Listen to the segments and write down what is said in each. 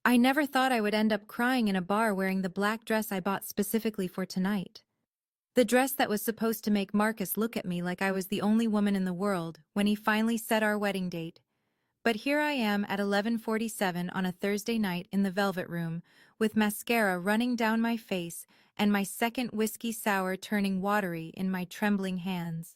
I never thought I would end up crying in a bar wearing the black dress I bought specifically for tonight. The dress that was supposed to make Marcus look at me like I was the only woman in the world when he finally set our wedding date. But here I am at 11:47 on a Thursday night in the Velvet Room, with mascara running down my face and my second whiskey sour turning watery in my trembling hands.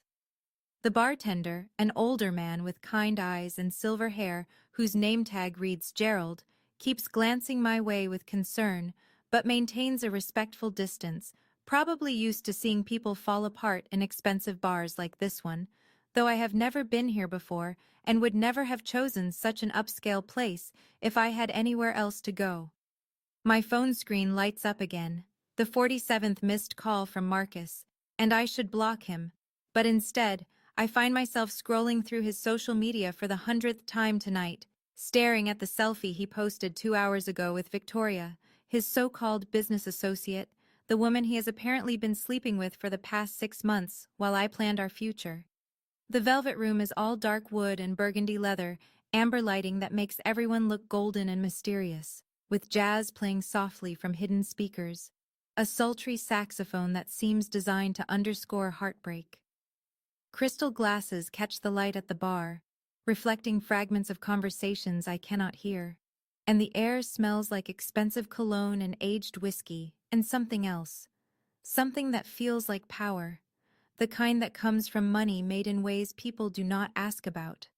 The bartender, an older man with kind eyes and silver hair whose name tag reads Gerald, keeps glancing my way with concern, but maintains a respectful distance, probably used to seeing people fall apart in expensive bars like this one, though I have never been here before and would never have chosen such an upscale place if I had anywhere else to go. My phone screen lights up again, the 47th missed call from Marcus, and I should block him, but instead, I find myself scrolling through his social media for the 100th time tonight, staring at the selfie he posted 2 hours ago with Victoria, his so-called business associate, the woman he has apparently been sleeping with for the past 6 months while I planned our future. The Velvet Room is all dark wood and burgundy leather, amber lighting that makes everyone look golden and mysterious, with jazz playing softly from hidden speakers, a sultry saxophone that seems designed to underscore heartbreak. Crystal glasses catch the light at the bar, reflecting fragments of conversations I cannot hear, and the air smells like expensive cologne and aged whiskey, and something else. Something that feels like power, the kind that comes from money made in ways people do not ask about.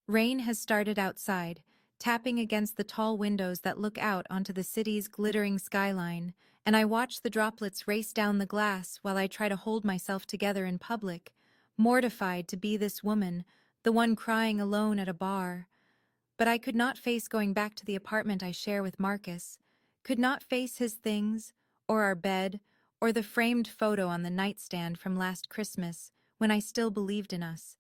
Rain has started outside, tapping against the tall windows that look out onto the city's glittering skyline, and I watch the droplets race down the glass while I try to hold myself together in public, mortified to be this woman, the one crying alone at a bar. But I could not face going back to the apartment I share with Marcus, could not face his things, or our bed, or the framed photo on the nightstand from last Christmas, when I still believed in us.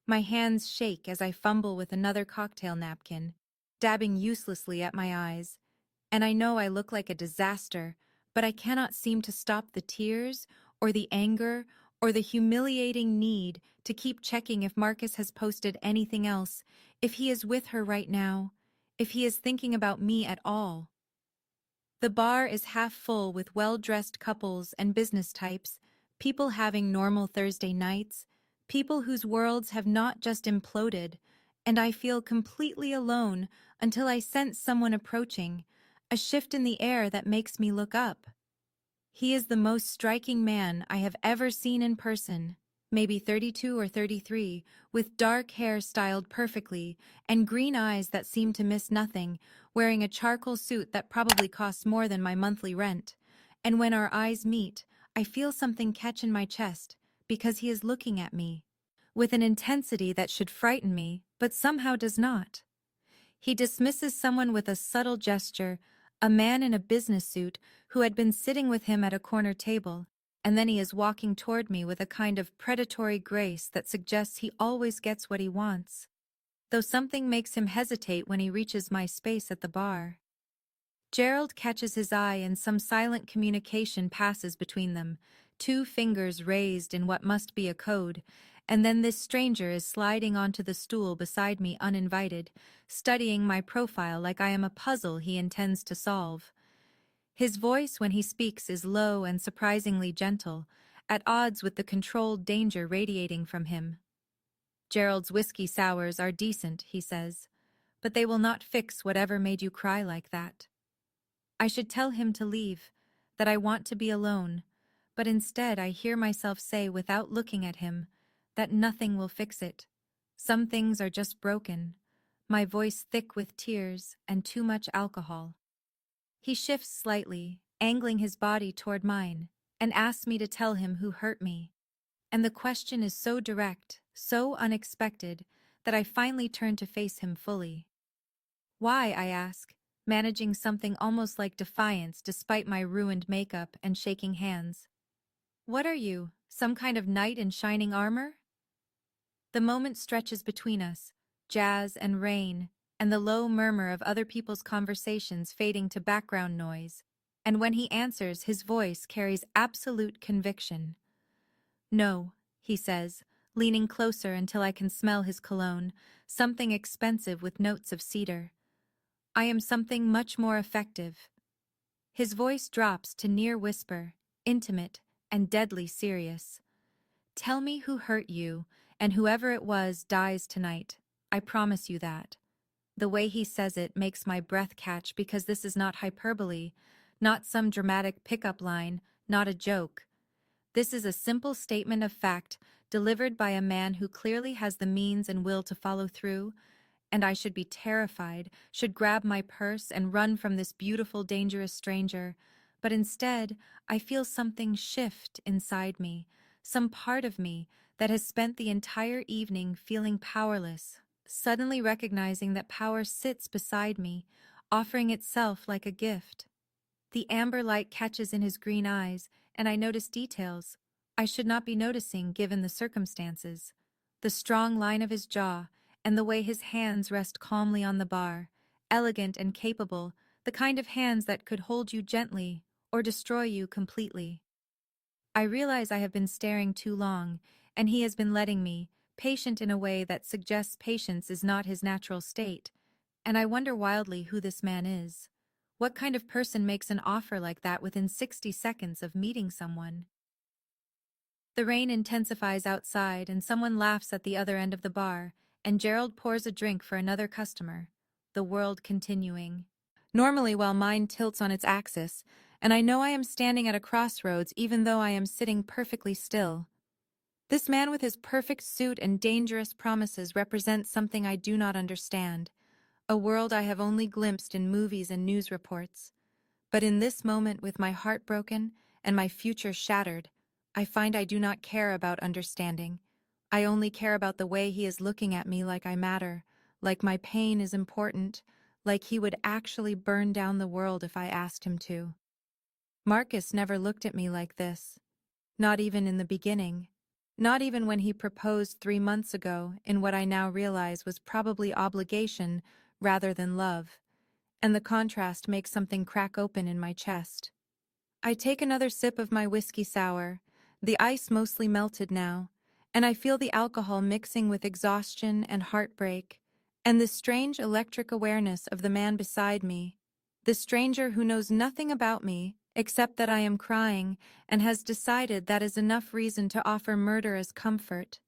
My hands shake as I fumble with another cocktail napkin, dabbing uselessly at my eyes, and I know I look like a disaster, but I cannot seem to stop the tears, or the anger, or the humiliating need to keep checking if Marcus has posted anything else, if he is with her right now, if he is thinking about me at all. The bar is half full with well-dressed couples and business types, people having normal Thursday nights, people whose worlds have not just imploded, and I feel completely alone until I sense someone approaching, a shift in the air that makes me look up. He is the most striking man I have ever seen in person, maybe 32 or 33, with dark hair styled perfectly and green eyes that seem to miss nothing, wearing a charcoal suit that probably costs more than my monthly rent. And when our eyes meet, I feel something catch in my chest, because he is looking at me, with an intensity that should frighten me, but somehow does not. He dismisses someone with a subtle gesture, a man in a business suit who had been sitting with him at a corner table, and then he is walking toward me with a kind of predatory grace that suggests he always gets what he wants, though something makes him hesitate when he reaches my space at the bar. Gerald catches his eye and some silent communication passes between them, 2 fingers raised in what must be a code, and then this stranger is sliding onto the stool beside me uninvited, studying my profile like I am a puzzle he intends to solve. His voice when he speaks is low and surprisingly gentle, at odds with the controlled danger radiating from him. Gerald's whiskey sours are decent, he says, but they will not fix whatever made you cry like that. I should tell him to leave, that I want to be alone, but instead I hear myself say without looking at him, that nothing will fix it. Some things are just broken, my voice thick with tears and too much alcohol. He shifts slightly, angling his body toward mine, and asks me to tell him who hurt me. And the question is so direct, so unexpected, that I finally turn to face him fully. Why, I ask, managing something almost like defiance despite my ruined makeup and shaking hands. What are you, some kind of knight in shining armor? The moment stretches between us, jazz and rain, and the low murmur of other people's conversations fading to background noise, and when he answers, his voice carries absolute conviction. No, he says, leaning closer until I can smell his cologne, something expensive with notes of cedar. I am something much more effective. His voice drops to near whisper, intimate and deadly serious. Tell me who hurt you, and whoever it was dies tonight. I promise you that. The way he says it makes my breath catch because this is not hyperbole, not some dramatic pickup line, not a joke. This is a simple statement of fact delivered by a man who clearly has the means and will to follow through, and I should be terrified, should grab my purse and run from this beautiful, dangerous stranger. But instead, I feel something shift inside me, some part of me that has spent the entire evening feeling powerless, suddenly recognizing that power sits beside me, offering itself like a gift. The amber light catches in his green eyes, and I notice details I should not be noticing given the circumstances. The strong line of his jaw, and the way his hands rest calmly on the bar, elegant and capable, the kind of hands that could hold you gently or destroy you completely. I realize I have been staring too long, and he has been letting me, patient in a way that suggests patience is not his natural state, and I wonder wildly who this man is. What kind of person makes an offer like that within 60 seconds of meeting someone? The rain intensifies outside and someone laughs at the other end of the bar, and Gerald pours a drink for another customer. The world continuing. Normally while mine tilts on its axis, and I know I am standing at a crossroads even though I am sitting perfectly still. This man with his perfect suit and dangerous promises represents something I do not understand, a world I have only glimpsed in movies and news reports. But in this moment, with my heart broken and my future shattered, I find I do not care about understanding. I only care about the way he is looking at me like I matter, like my pain is important, like he would actually burn down the world if I asked him to. Marcus never looked at me like this. Not even in the beginning. Not even when he proposed 3 months ago in what I now realize was probably obligation rather than love. And the contrast makes something crack open in my chest. I take another sip of my whiskey sour, the ice mostly melted now, and I feel the alcohol mixing with exhaustion and heartbreak, and the strange electric awareness of the man beside me, the stranger who knows nothing about me except that I am crying and has decided that is enough reason to offer murder as comfort.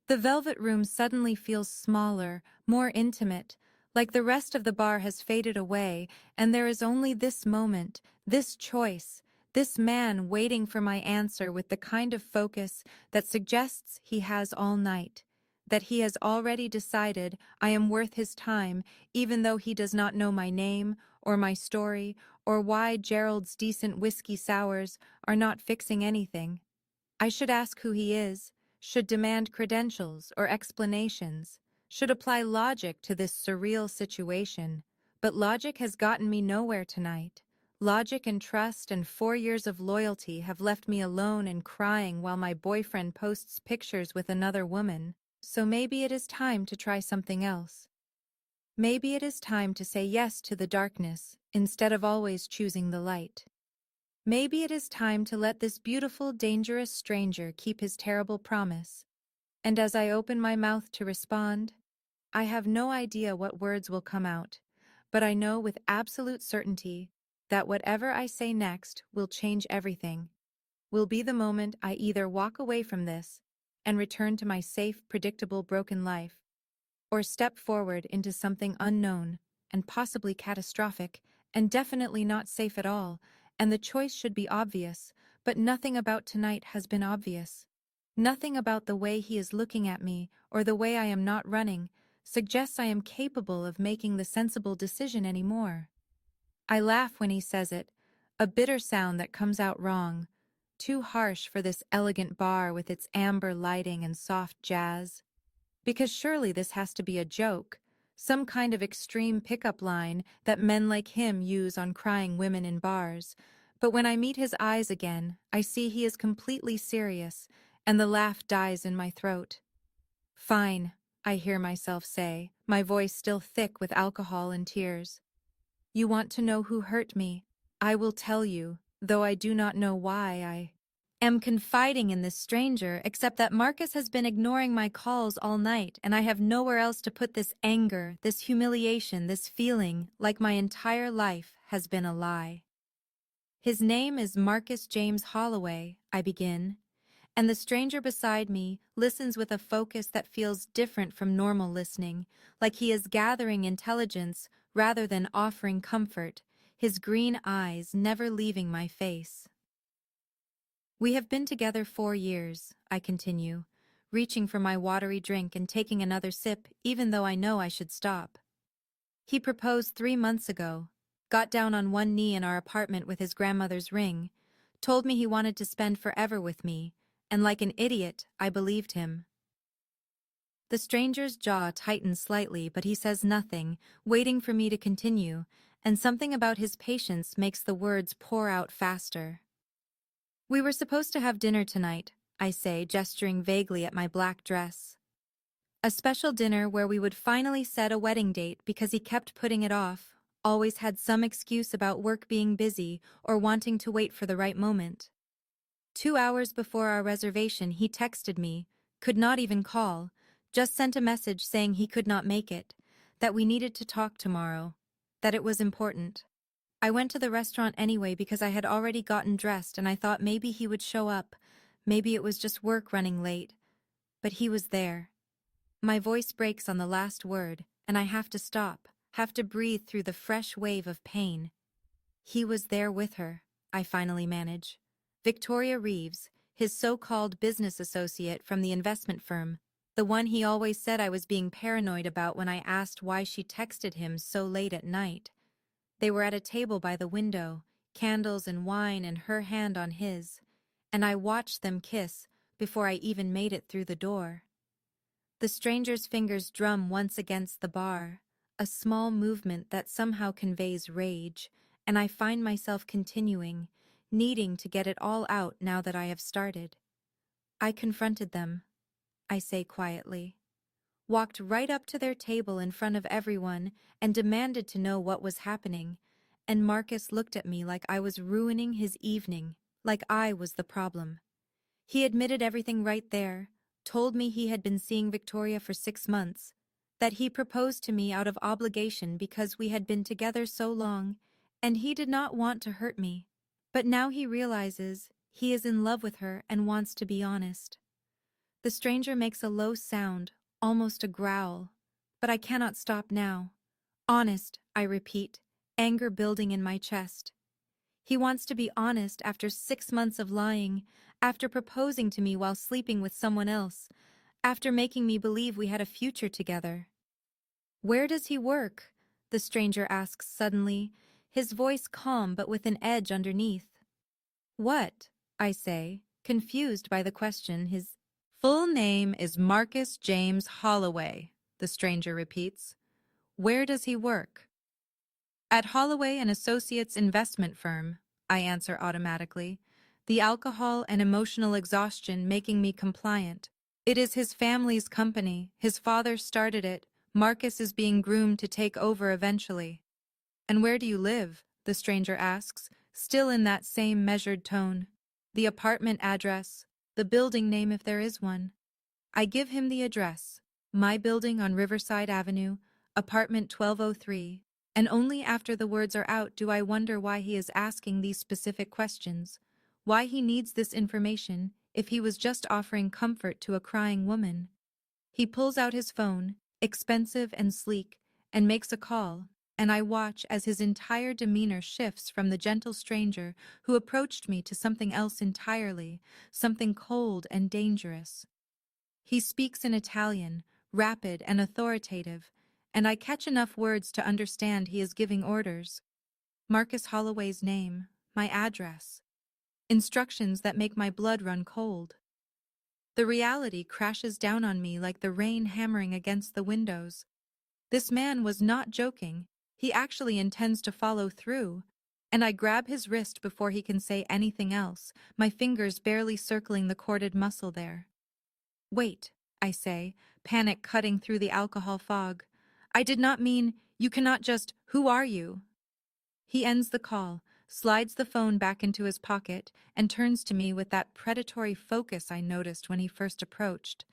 The velvet room suddenly feels smaller, more intimate, like the rest of the bar has faded away, and there is only this moment, this choice, this man waiting for my answer with the kind of focus that suggests he has all night, that he has already decided I am worth his time, even though he does not know my name, or my story, or why Gerald's decent whiskey sours are not fixing anything. I should ask who he is, should demand credentials or explanations, should apply logic to this surreal situation, but logic has gotten me nowhere tonight. Logic and trust and 4 years of loyalty have left me alone and crying while my boyfriend posts pictures with another woman, so maybe it is time to try something else. Maybe it is time to say yes to the darkness instead of always choosing the light. Maybe it is time to let this beautiful, dangerous stranger keep his terrible promise. And as I open my mouth to respond, I have no idea what words will come out, but I know with absolute certainty that whatever I say next will change everything, will be the moment I either walk away from this and return to my safe, predictable, broken life, or step forward into something unknown and possibly catastrophic and definitely not safe at all, and the choice should be obvious, but nothing about tonight has been obvious. Nothing about the way he is looking at me or the way I am not running suggests I am capable of making the sensible decision anymore. I laugh when he says it, a bitter sound that comes out wrong, too harsh for this elegant bar with its amber lighting and soft jazz. Because surely this has to be a joke, some kind of extreme pickup line that men like him use on crying women in bars. But when I meet his eyes again, I see he is completely serious, and the laugh dies in my throat. Fine, I hear myself say, my voice still thick with alcohol and tears. You want to know who hurt me? I will tell you, though I do not know why. am confiding in this stranger, except that Marcus has been ignoring my calls all night, and I have nowhere else to put this anger, this humiliation, this feeling like my entire life has been a lie. His name is Marcus James Holloway, I begin, and the stranger beside me listens with a focus that feels different from normal listening, like he is gathering intelligence rather than offering comfort, his green eyes never leaving my face. We have been together 4 years, I continue, reaching for my watery drink and taking another sip even though I know I should stop. He proposed 3 months ago, got down on one knee in our apartment with his grandmother's ring, told me he wanted to spend forever with me, and like an idiot, I believed him. The stranger's jaw tightens slightly, but he says nothing, waiting for me to continue, and something about his patience makes the words pour out faster. We were supposed to have dinner tonight, I say, gesturing vaguely at my black dress. A special dinner where we would finally set a wedding date because he kept putting it off, always had some excuse about work being busy or wanting to wait for the right moment. 2 hours before our reservation, he texted me, could not even call, just sent a message saying he could not make it, that we needed to talk tomorrow, that it was important. I went to the restaurant anyway because I had already gotten dressed and I thought maybe he would show up, maybe it was just work running late. But he was there. My voice breaks on the last word, and I have to stop, have to breathe through the fresh wave of pain. He was there with her, I finally manage. Victoria Reeves, his so-called business associate from the investment firm, the one he always said I was being paranoid about when I asked why she texted him so late at night. They were at a table by the window, candles and wine and her hand on his, and I watched them kiss before I even made it through the door. The stranger's fingers drum once against the bar, a small movement that somehow conveys rage, and I find myself continuing, needing to get it all out now that I have started. I confronted them, I say quietly, walked right up to their table in front of everyone and demanded to know what was happening, and Marcus looked at me like I was ruining his evening, like I was the problem. He admitted everything right there, told me he had been seeing Victoria for 6 months, that he proposed to me out of obligation because we had been together so long, and he did not want to hurt me. But now he realizes he is in love with her and wants to be honest. The stranger makes a low sound, almost a growl, but I cannot stop now. Honest, I repeat, anger building in my chest. He wants to be honest after 6 months of lying, after proposing to me while sleeping with someone else, after making me believe we had a future together. Where does he work? The stranger asks suddenly, his voice calm but with an edge underneath. What? I say, confused by the question. His full name is Marcus James Holloway, the stranger repeats. Where does he work? At Holloway and Associates investment firm, I answer automatically, the alcohol and emotional exhaustion making me compliant. It is his family's company. His father started it. Marcus is being groomed to take over eventually. And where do you live? The stranger asks, still in that same measured tone. The apartment address, the building name if there is one. I give him the address, my building on Riverside Avenue, apartment 1203, and only after the words are out do I wonder why he is asking these specific questions, why he needs this information if he was just offering comfort to a crying woman. He pulls out his phone, expensive and sleek, and makes a call, and I watch as his entire demeanor shifts from the gentle stranger who approached me to something else entirely, something cold and dangerous. He speaks in Italian, rapid and authoritative, and I catch enough words to understand he is giving orders. Marcus Holloway's name, my address, instructions that make my blood run cold. The reality crashes down on me like the rain hammering against the windows. This man was not joking. He actually intends to follow through, and I grab his wrist before he can say anything else, my fingers barely circling the corded muscle there. Wait, I say, panic cutting through the alcohol fog. I did not mean, you cannot just, who are you? He ends the call, slides the phone back into his pocket, and turns to me with that predatory focus I noticed when he first approached,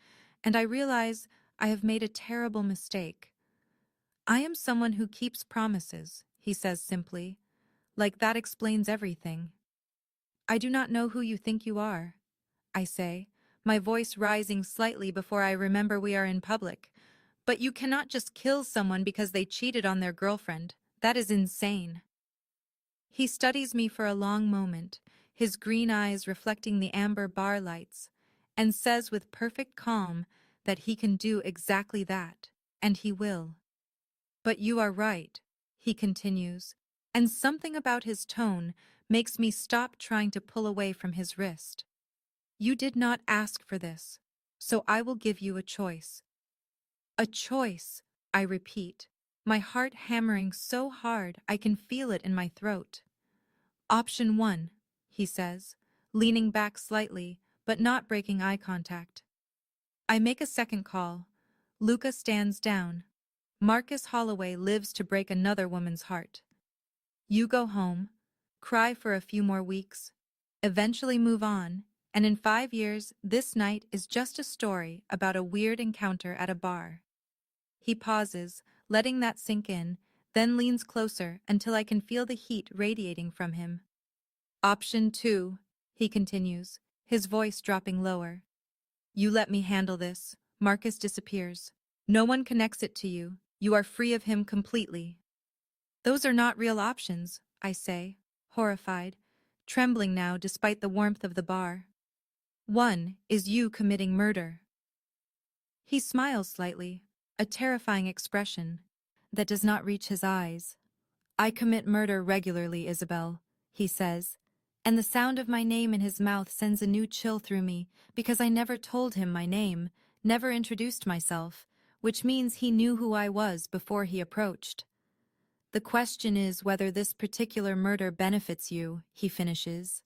and I realize I have made a terrible mistake. "I am someone who keeps promises," he says simply, like that explains everything. "I do not know who you think you are," I say, my voice rising slightly before I remember we are in public. "But you cannot just kill someone because they cheated on their girlfriend. That is insane." He studies me for a long moment, his green eyes reflecting the amber bar lights, and says with perfect calm that he can do exactly that, and he will. "But you are right," he continues, and something about his tone makes me stop trying to pull away from his wrist. "You did not ask for this, so I will give you a choice." A choice, I repeat, my heart hammering so hard I can feel it in my throat. "Option 1, he says, leaning back slightly, but not breaking eye contact. I make a second call. Luca stands down. Marcus Holloway lives to break another woman's heart. You go home, cry for a few more weeks, eventually move on, and in 5 years, this night is just a story about a weird encounter at a bar." He pauses, letting that sink in, then leans closer until I can feel the heat radiating from him. "Option 2, he continues, his voice dropping lower. "You let me handle this. Marcus disappears. No one connects it to you. You are free of him completely." "Those are not real options," I say, horrified, trembling now despite the warmth of the bar. "One is you committing murder." He smiles slightly, a terrifying expression that does not reach his eyes. "I commit murder regularly, Isabel," he says, and the sound of my name in his mouth sends a new chill through me because I never told him my name, never introduced myself, which means he knew who I was before he approached. "The question is whether this particular murder benefits you," he finishes.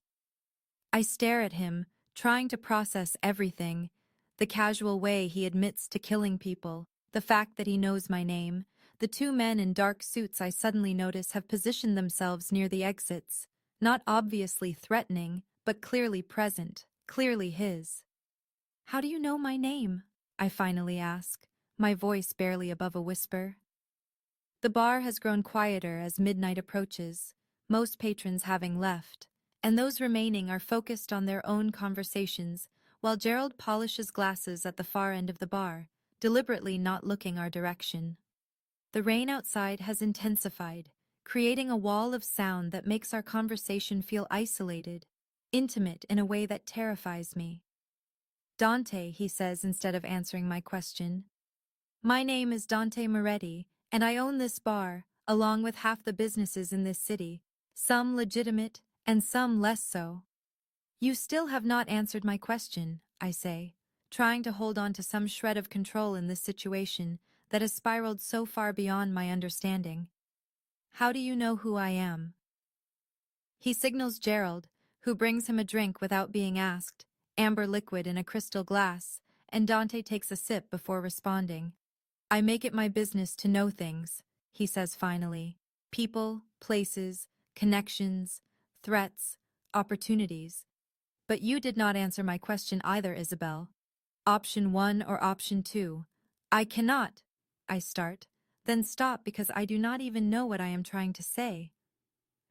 I stare at him, trying to process everything, the casual way he admits to killing people, the fact that he knows my name. The two men in dark suits I suddenly notice have positioned themselves near the exits, not obviously threatening, but clearly present, clearly his. "How do you know my name?" I finally ask, my voice barely above a whisper. The bar has grown quieter as midnight approaches, most patrons having left, and those remaining are focused on their own conversations, while Gerald polishes glasses at the far end of the bar, deliberately not looking our direction. The rain outside has intensified, creating a wall of sound that makes our conversation feel isolated, intimate in a way that terrifies me. "Dante," he says instead of answering my question. "My name is Dante Moretti, and I own this bar, along with half the businesses in this city, some legitimate and some less so." "You still have not answered my question," I say, trying to hold on to some shred of control in this situation that has spiraled so far beyond my understanding. "How do you know who I am?" He signals Gerald, who brings him a drink without being asked, amber liquid in a crystal glass, and Dante takes a sip before responding. "I make it my business to know things," he says finally. "People, places, connections, threats, opportunities. But you did not answer my question either, Isabel. Option 1 or option 2? I cannot," I start, then stop because I do not even know what I am trying to say.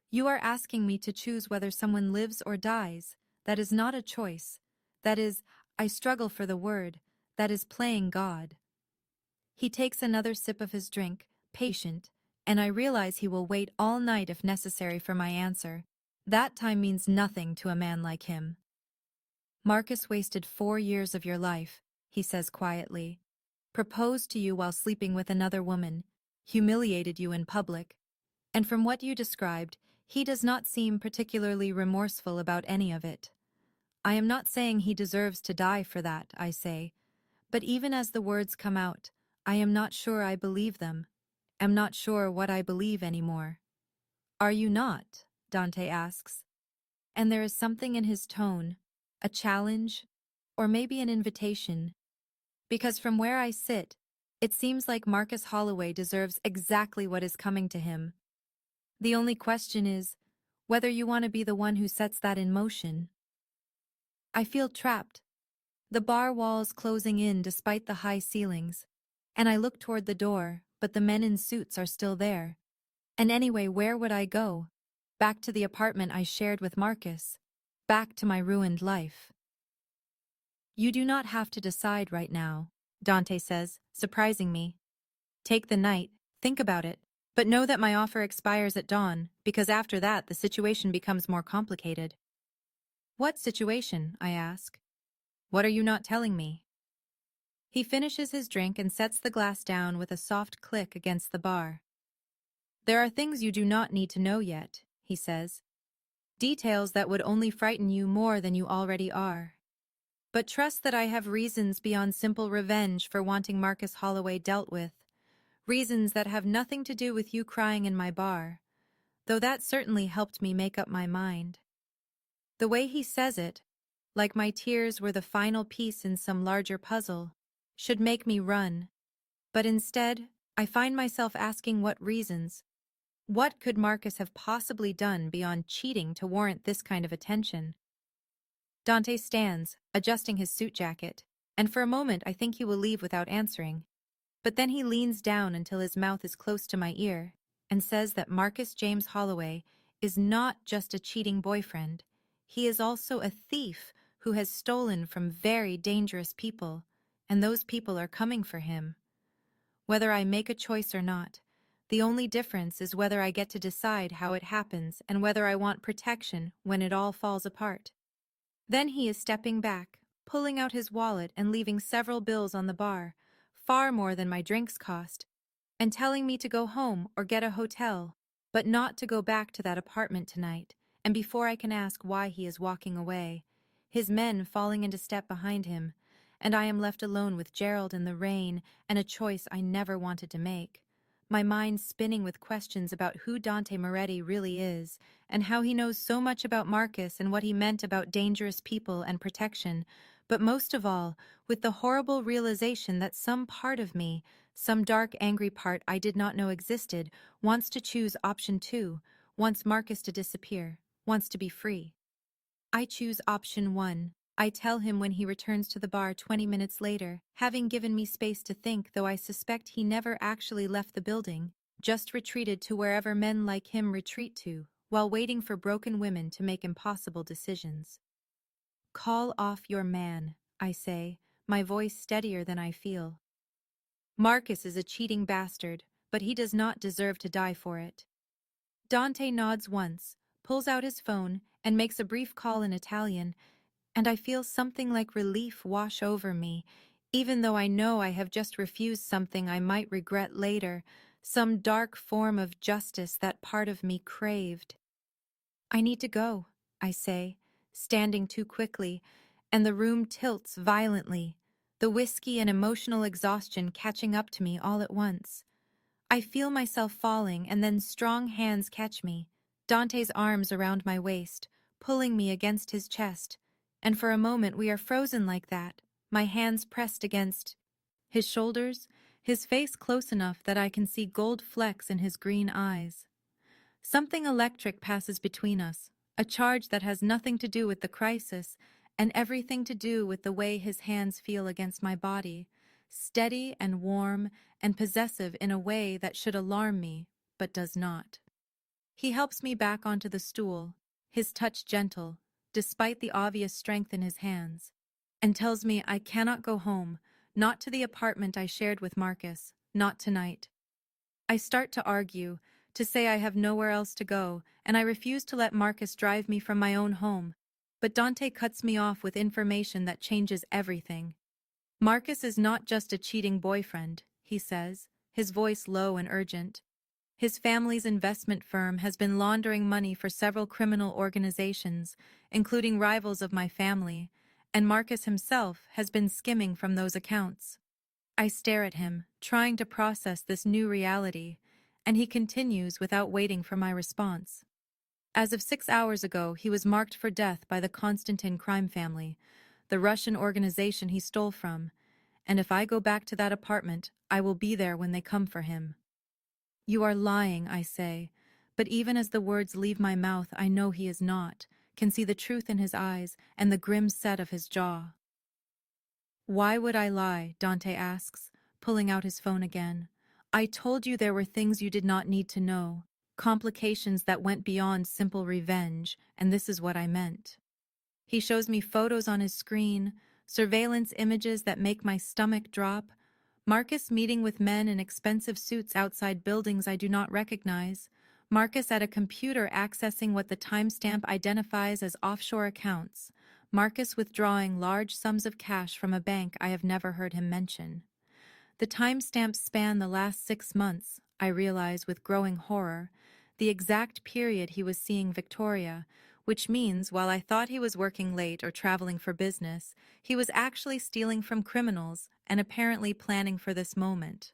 "You are asking me to choose whether someone lives or dies. That is not a choice. That is, I struggle for the word, that is playing God." He takes another sip of his drink, patient, and I realize he will wait all night if necessary for my answer. That time means nothing to a man like him. "Marcus wasted 4 years of your life," he says quietly. "Proposed to you while sleeping with another woman, humiliated you in public. And from what you described, he does not seem particularly remorseful about any of it. I am not saying he deserves to die for that," I say, but even as the words come out, I am not sure I believe them. Am not sure what I believe anymore. "Are you not?" Dante asks. And there is something in his tone, a challenge, or maybe an invitation. Because from where I sit, it seems like Marcus Holloway deserves exactly what is coming to him. The only question is, whether you want to be the one who sets that in motion. I feel trapped, the bar walls closing in despite the high ceilings, and I look toward the door, but the men in suits are still there. And anyway, where would I go? Back to the apartment I shared with Marcus. Back to my ruined life. You do not have to decide right now, Dante says, surprising me. Take the night, think about it, but know that my offer expires at dawn, because after that the situation becomes more complicated. What situation? I ask. What are you not telling me? He finishes his drink and sets the glass down with a soft click against the bar. There are things you do not need to know yet, he says. Details that would only frighten you more than you already are. But trust that I have reasons beyond simple revenge for wanting Marcus Holloway dealt with. Reasons that have nothing to do with you crying in my bar, though that certainly helped me make up my mind. The way he says it, like my tears were the final piece in some larger puzzle, should make me run. But instead, I find myself asking what reasons. What could Marcus have possibly done beyond cheating to warrant this kind of attention? Dante stands, adjusting his suit jacket, and for a moment I think he will leave without answering. But then he leans down until his mouth is close to my ear and says that Marcus James Holloway is not just a cheating boyfriend. He is also a thief who has stolen from very dangerous people, and those people are coming for him. Whether I make a choice or not, the only difference is whether I get to decide how it happens and whether I want protection when it all falls apart. Then he is stepping back, pulling out his wallet and leaving several bills on the bar, far more than my drinks cost, and telling me to go home or get a hotel, but not to go back to that apartment tonight. And before I can ask why he is walking away, his men falling into step behind him, and I am left alone with Gerald in the rain and a choice I never wanted to make. My mind spinning with questions about who Dante Moretti really is, and how he knows so much about Marcus and what he meant about dangerous people and protection, but most of all, with the horrible realization that some part of me, some dark, angry part I did not know existed, wants to choose option 2, wants Marcus to disappear, wants to be free. I choose option 1. I tell him when he returns to the bar 20 minutes later, having given me space to think, though I suspect he never actually left the building, just retreated to wherever men like him retreat to, while waiting for broken women to make impossible decisions. Call off your man, I say, my voice steadier than I feel. Marcus is a cheating bastard, but he does not deserve to die for it. Dante nods once, pulls out his phone, and makes a brief call in Italian, and I feel something like relief wash over me, even though I know I have just refused something I might regret later, some dark form of justice that part of me craved. I need to go, I say, standing too quickly, and the room tilts violently, the whiskey and emotional exhaustion catching up to me all at once. I feel myself falling, and then strong hands catch me, Dante's arms around my waist, pulling me against his chest, and for a moment we are frozen like that, my hands pressed against his shoulders, his face close enough that I can see gold flecks in his green eyes. Something electric passes between us, a charge that has nothing to do with the crisis and everything to do with the way his hands feel against my body, steady and warm and possessive in a way that should alarm me, but does not. He helps me back onto the stool, his touch gentle, despite the obvious strength in his hands, and tells me I cannot go home, not to the apartment I shared with Marcus, not tonight. I start to argue, to say I have nowhere else to go, and I refuse to let Marcus drive me from my own home, but Dante cuts me off with information that changes everything. Marcus is not just a cheating boyfriend, he says, his voice low and urgent. His family's investment firm has been laundering money for several criminal organizations, including rivals of my family, and Marcus himself has been skimming from those accounts. I stare at him, trying to process this new reality, and he continues without waiting for my response. As of 6 hours ago, he was marked for death by the Konstantin crime family, the Russian organization he stole from, and if I go back to that apartment, I will be there when they come for him. You are lying, I say, but even as the words leave my mouth, I know he is not, can see the truth in his eyes and the grim set of his jaw. Why would I lie? Dante asks, pulling out his phone again. I told you there were things you did not need to know, complications that went beyond simple revenge, and this is what I meant. He shows me photos on his screen, surveillance images that make my stomach drop, Marcus meeting with men in expensive suits outside buildings I do not recognize, Marcus at a computer accessing what the timestamp identifies as offshore accounts, Marcus withdrawing large sums of cash from a bank I have never heard him mention. The timestamps span the last 6 months, I realize with growing horror, the exact period he was seeing Victoria, which means while I thought he was working late or traveling for business, he was actually stealing from criminals and apparently planning for this moment.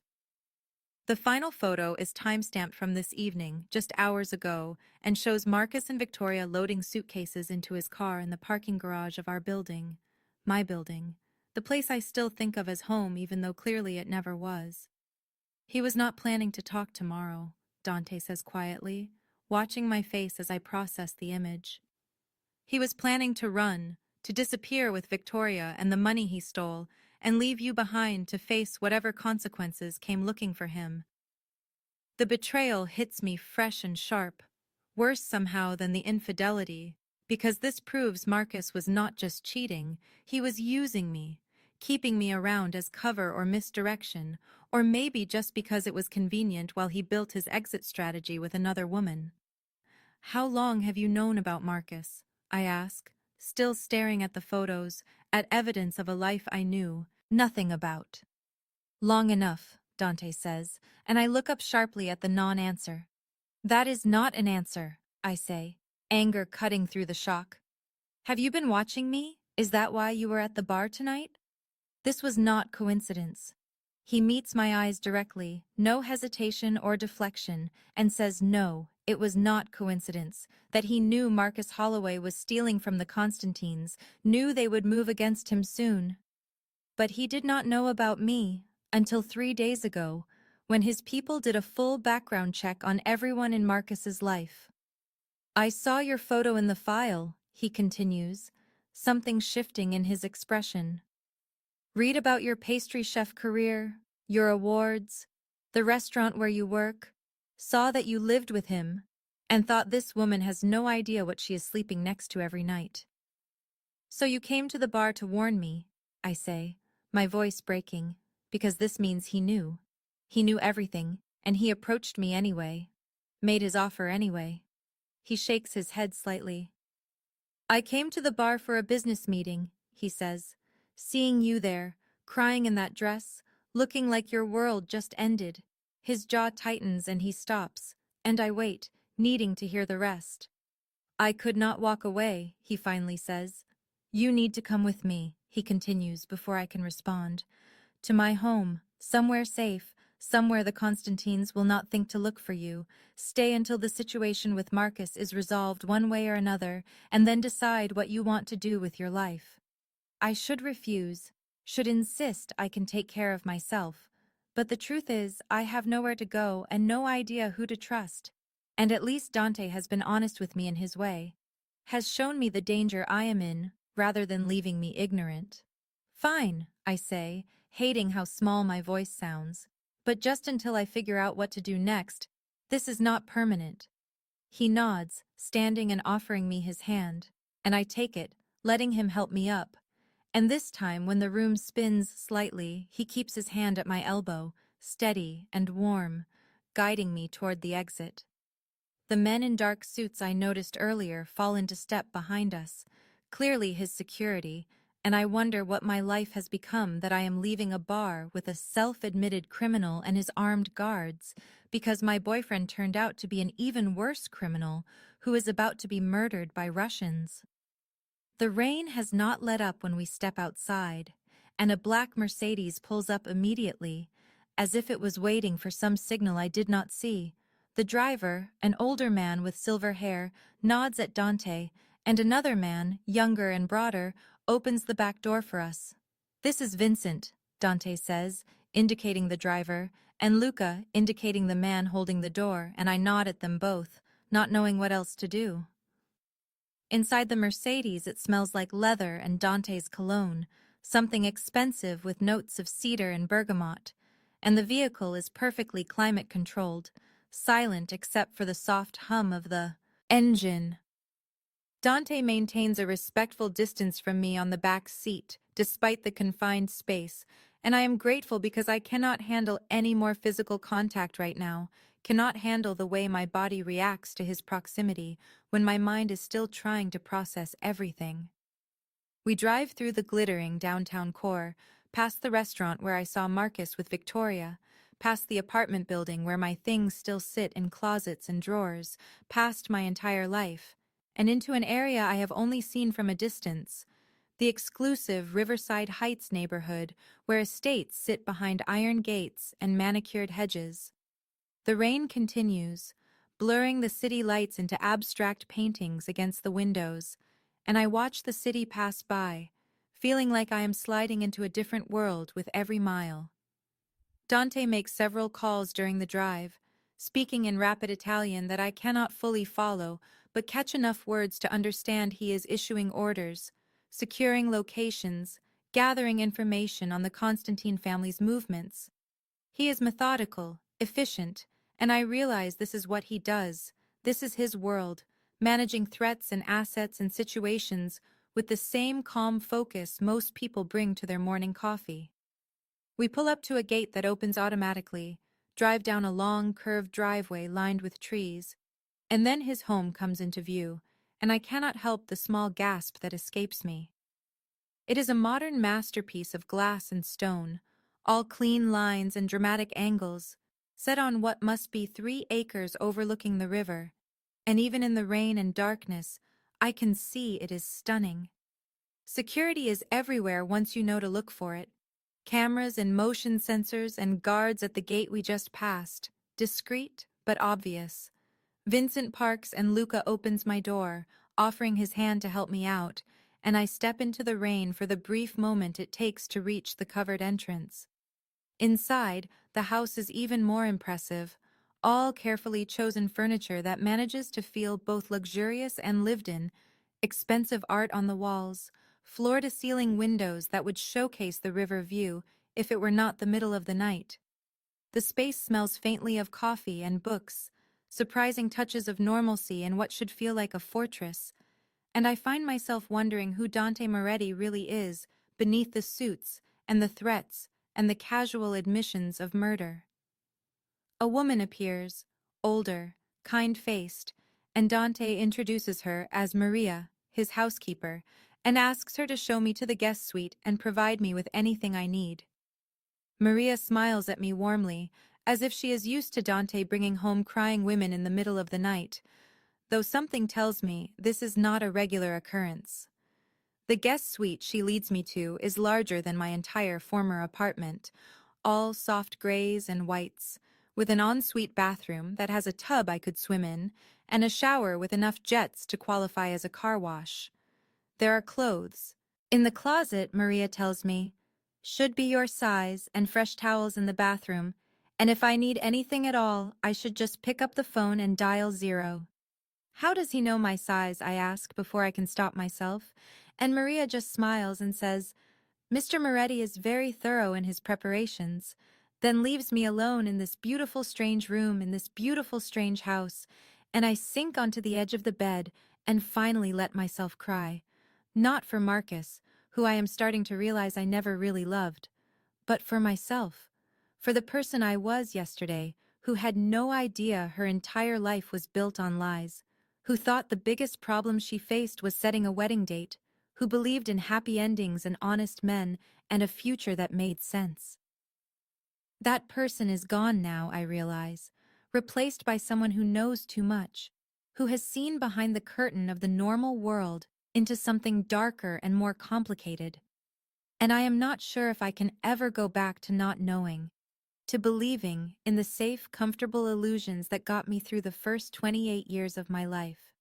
The final photo is timestamped from this evening, just hours ago, and shows Marcus and Victoria loading suitcases into his car in the parking garage of our building. My building. The place I still think of as home even though clearly it never was. He was not planning to talk tomorrow, Dante says quietly, watching my face as I process the image. He was planning to run, to disappear with Victoria and the money he stole, and leave you behind to face whatever consequences came looking for him. The betrayal hits me fresh and sharp, worse somehow than the infidelity, because this proves Marcus was not just cheating, he was using me, keeping me around as cover or misdirection, or maybe just because it was convenient while he built his exit strategy with another woman. How long have you known about Marcus? I ask, still staring at the photos, at evidence of a life I knew nothing about. Long enough, Dante says, and I look up sharply at the non-answer. That is not an answer, I say, anger cutting through the shock. Have you been watching me? Is that why you were at the bar tonight? This was not coincidence. He meets my eyes directly, no hesitation or deflection, and says no, it was not coincidence, that he knew Marcus Holloway was stealing from the Constantines, knew they would move against him soon. But he did not know about me until 3 days ago, when his people did a full background check on everyone in Marcus's life. I saw your photo in the file, he continues, something shifting in his expression. Read about your pastry chef career, your awards, the restaurant where you work, saw that you lived with him, and thought this woman has no idea what she is sleeping next to every night. So you came to the bar to warn me, I say, my voice breaking, because this means he knew. He knew everything, and he approached me anyway, made his offer anyway. He shakes his head slightly. I came to the bar for a business meeting, he says. Seeing you there, crying in that dress, looking like your world just ended. His jaw tightens and he stops, and I wait, needing to hear the rest. I could not walk away, he finally says. You need to come with me, he continues before I can respond. To my home, somewhere safe, somewhere the Constantines will not think to look for you. Stay until the situation with Marcus is resolved one way or another, and then decide what you want to do with your life. I should refuse, should insist I can take care of myself, but the truth is I have nowhere to go and no idea who to trust. And at least Dante has been honest with me in his way, has shown me the danger I am in, rather than leaving me ignorant. Fine, I say, hating how small my voice sounds, but just until I figure out what to do next, this is not permanent. He nods, standing and offering me his hand, and I take it, letting him help me up. And this time, when the room spins slightly, he keeps his hand at my elbow, steady and warm, guiding me toward the exit. The men in dark suits I noticed earlier fall into step behind us, clearly his security, and I wonder what my life has become that I am leaving a bar with a self-admitted criminal and his armed guards, because my boyfriend turned out to be an even worse criminal who is about to be murdered by Russians. The rain has not let up when we step outside, and a black Mercedes pulls up immediately, as if it was waiting for some signal I did not see. The driver, an older man with silver hair, nods at Dante, and another man, younger and broader, opens the back door for us. This is Vincent, Dante says, indicating the driver, and Luca, indicating the man holding the door, and I nod at them both, not knowing what else to do. Inside the Mercedes, it smells like leather and Dante's cologne, something expensive with notes of cedar and bergamot, and the vehicle is perfectly climate-controlled, silent except for the soft hum of the engine. Dante maintains a respectful distance from me on the back seat, despite the confined space, and I am grateful because I cannot handle any more physical contact right now, cannot handle the way my body reacts to his proximity when my mind is still trying to process everything. We drive through the glittering downtown core, past the restaurant where I saw Marcus with Victoria, past the apartment building where my things still sit in closets and drawers, past my entire life, and into an area I have only seen from a distance, the exclusive Riverside Heights neighborhood where estates sit behind iron gates and manicured hedges. The rain continues, blurring the city lights into abstract paintings against the windows, and I watch the city pass by, feeling like I am sliding into a different world with every mile. Dante makes several calls during the drive, speaking in rapid Italian that I cannot fully follow, but catch enough words to understand he is issuing orders, securing locations, gathering information on the Constantine family's movements. He is methodical, efficient, and I realize this is what he does. This is his world, managing threats and assets and situations with the same calm focus most people bring to their morning coffee. We pull up to a gate that opens automatically, drive down a long, curved driveway lined with trees, and then his home comes into view, and I cannot help the small gasp that escapes me. It is a modern masterpiece of glass and stone, all clean lines and dramatic angles, set on what must be 3 acres overlooking the river, and even in the rain and darkness, I can see it is stunning. Security is everywhere once you know to look for it. Cameras and motion sensors and guards at the gate we just passed, discreet but obvious. Vincent parks and Luca opens my door, offering his hand to help me out, and I step into the rain for the brief moment it takes to reach the covered entrance. Inside, the house is even more impressive, all carefully chosen furniture that manages to feel both luxurious and lived in, expensive art on the walls, floor-to-ceiling windows that would showcase the river view if it were not the middle of the night. The space smells faintly of coffee and books, surprising touches of normalcy in what should feel like a fortress, and I find myself wondering who Dante Moretti really is beneath the suits and the threats and the casual admissions of murder. A woman appears, older, kind-faced, and Dante introduces her as Maria, his housekeeper, and asks her to show me to the guest suite and provide me with anything I need. Maria smiles at me warmly, as if she is used to Dante bringing home crying women in the middle of the night, though something tells me this is not a regular occurrence. The guest suite she leads me to is larger than my entire former apartment, all soft grays and whites, with an ensuite bathroom that has a tub I could swim in, and a shower with enough jets to qualify as a car wash. There are clothes. In the closet, Maria tells me, should be your size, and fresh towels in the bathroom, and if I need anything at all, I should just pick up the phone and dial 0. How does he know my size, I ask before I can stop myself, and Maria just smiles and says, Mr. Moretti is very thorough in his preparations, then leaves me alone in this beautiful strange room in this beautiful strange house, and I sink onto the edge of the bed and finally let myself cry. Not for Marcus, who I am starting to realize I never really loved, but for myself, for the person I was yesterday, who had no idea her entire life was built on lies, who thought the biggest problem she faced was setting a wedding date, who believed in happy endings and honest men and a future that made sense. That person is gone now, I realize, replaced by someone who knows too much, who has seen behind the curtain of the normal world into something darker and more complicated. And I am not sure if I can ever go back to not knowing, to believing in the safe, comfortable illusions that got me through the first 28 years of my life.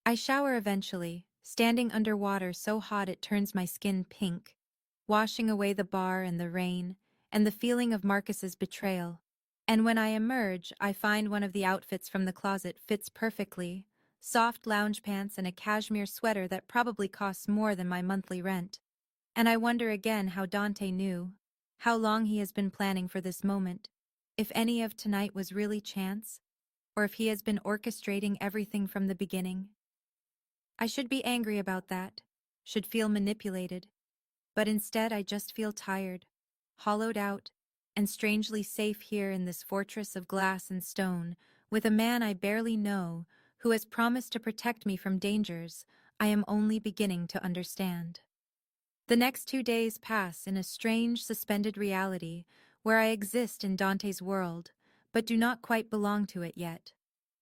I shower eventually, standing under water so hot it turns my skin pink, washing away the bar and the rain, and the feeling of Marcus's betrayal. And when I emerge, I find one of the outfits from the closet fits perfectly. Soft lounge pants and a cashmere sweater that probably costs more than my monthly rent. And I wonder again how Dante knew, how long he has been planning for this moment, if any of tonight was really chance, or if he has been orchestrating everything from the beginning. I should be angry about that, should feel manipulated, but instead I just feel tired, hollowed out, and strangely safe here in this fortress of glass and stone, with a man I barely know, who has promised to protect me from dangers I am only beginning to understand. The next 2 days pass in a strange suspended reality where I exist in Dante's world, but do not quite belong to it yet.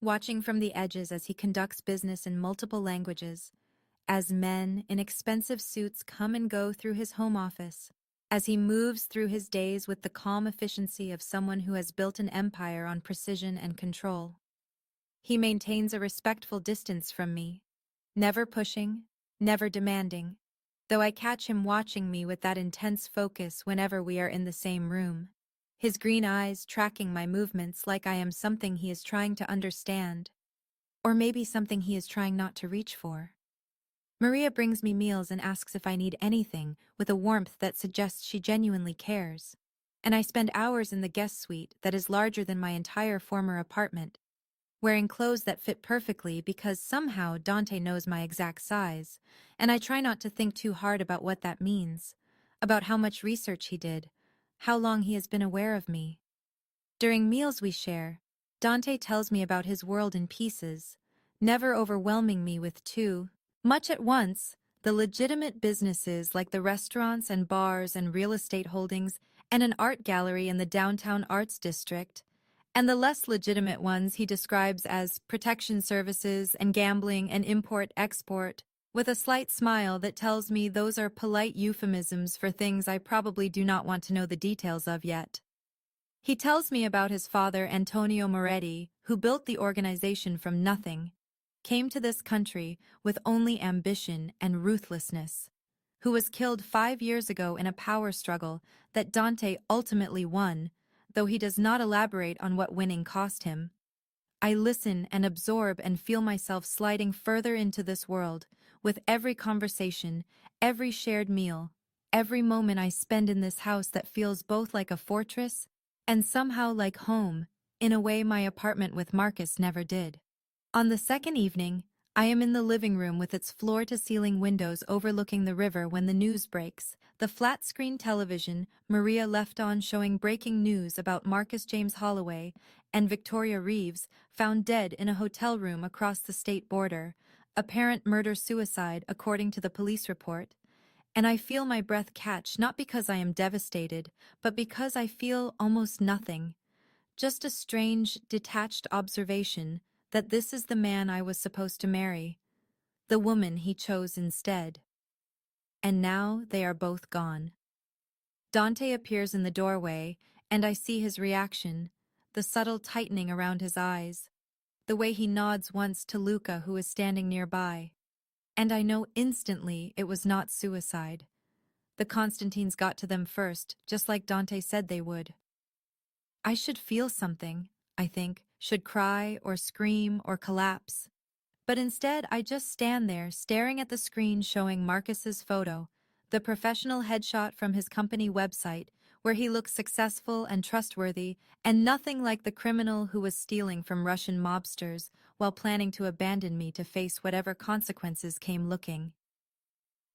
Watching from the edges as he conducts business in multiple languages, as men in expensive suits come and go through his home office, as he moves through his days with the calm efficiency of someone who has built an empire on precision and control. He maintains a respectful distance from me, never pushing, never demanding, though I catch him watching me with that intense focus whenever we are in the same room, his green eyes tracking my movements like I am something he is trying to understand, or maybe something he is trying not to reach for. Maria brings me meals and asks if I need anything with a warmth that suggests she genuinely cares. And I spend hours in the guest suite that is larger than my entire former apartment, wearing clothes that fit perfectly because somehow Dante knows my exact size, and I try not to think too hard about what that means, about how much research he did, how long he has been aware of me. During meals we share, Dante tells me about his world in pieces, never overwhelming me with too much at once, the legitimate businesses like the restaurants and bars and real estate holdings and an art gallery in the downtown arts district, and the less legitimate ones he describes as protection services and gambling and import-export, with a slight smile that tells me those are polite euphemisms for things I probably do not want to know the details of yet. He tells me about his father, Antonio Moretti, who built the organization from nothing, came to this country with only ambition and ruthlessness, who was killed 5 years ago in a power struggle that Dante ultimately won, though he does not elaborate on what winning cost him. I listen and absorb and feel myself sliding further into this world, with every conversation, every shared meal, every moment I spend in this house that feels both like a fortress and somehow like home, in a way my apartment with Marcus never did. On the second evening, I am in the living room with its floor-to-ceiling windows overlooking the river when the news breaks, the flat-screen television Maria left on showing breaking news about Marcus James Holloway and Victoria Reeves found dead in a hotel room across the state border, apparent murder-suicide according to the police report, and I feel my breath catch not because I am devastated, but because I feel almost nothing, just a strange, detached observation that this is the man I was supposed to marry, the woman he chose instead. And now they are both gone. Dante appears in the doorway, and I see his reaction, the subtle tightening around his eyes, the way he nods once to Luca who is standing nearby. And I know instantly it was not suicide. The Constantines got to them first, just like Dante said they would. I should feel something, I think, should cry or scream or collapse. But instead, I just stand there staring at the screen showing Marcus's photo, the professional headshot from his company website, where he looks successful and trustworthy, and nothing like the criminal who was stealing from Russian mobsters while planning to abandon me to face whatever consequences came looking.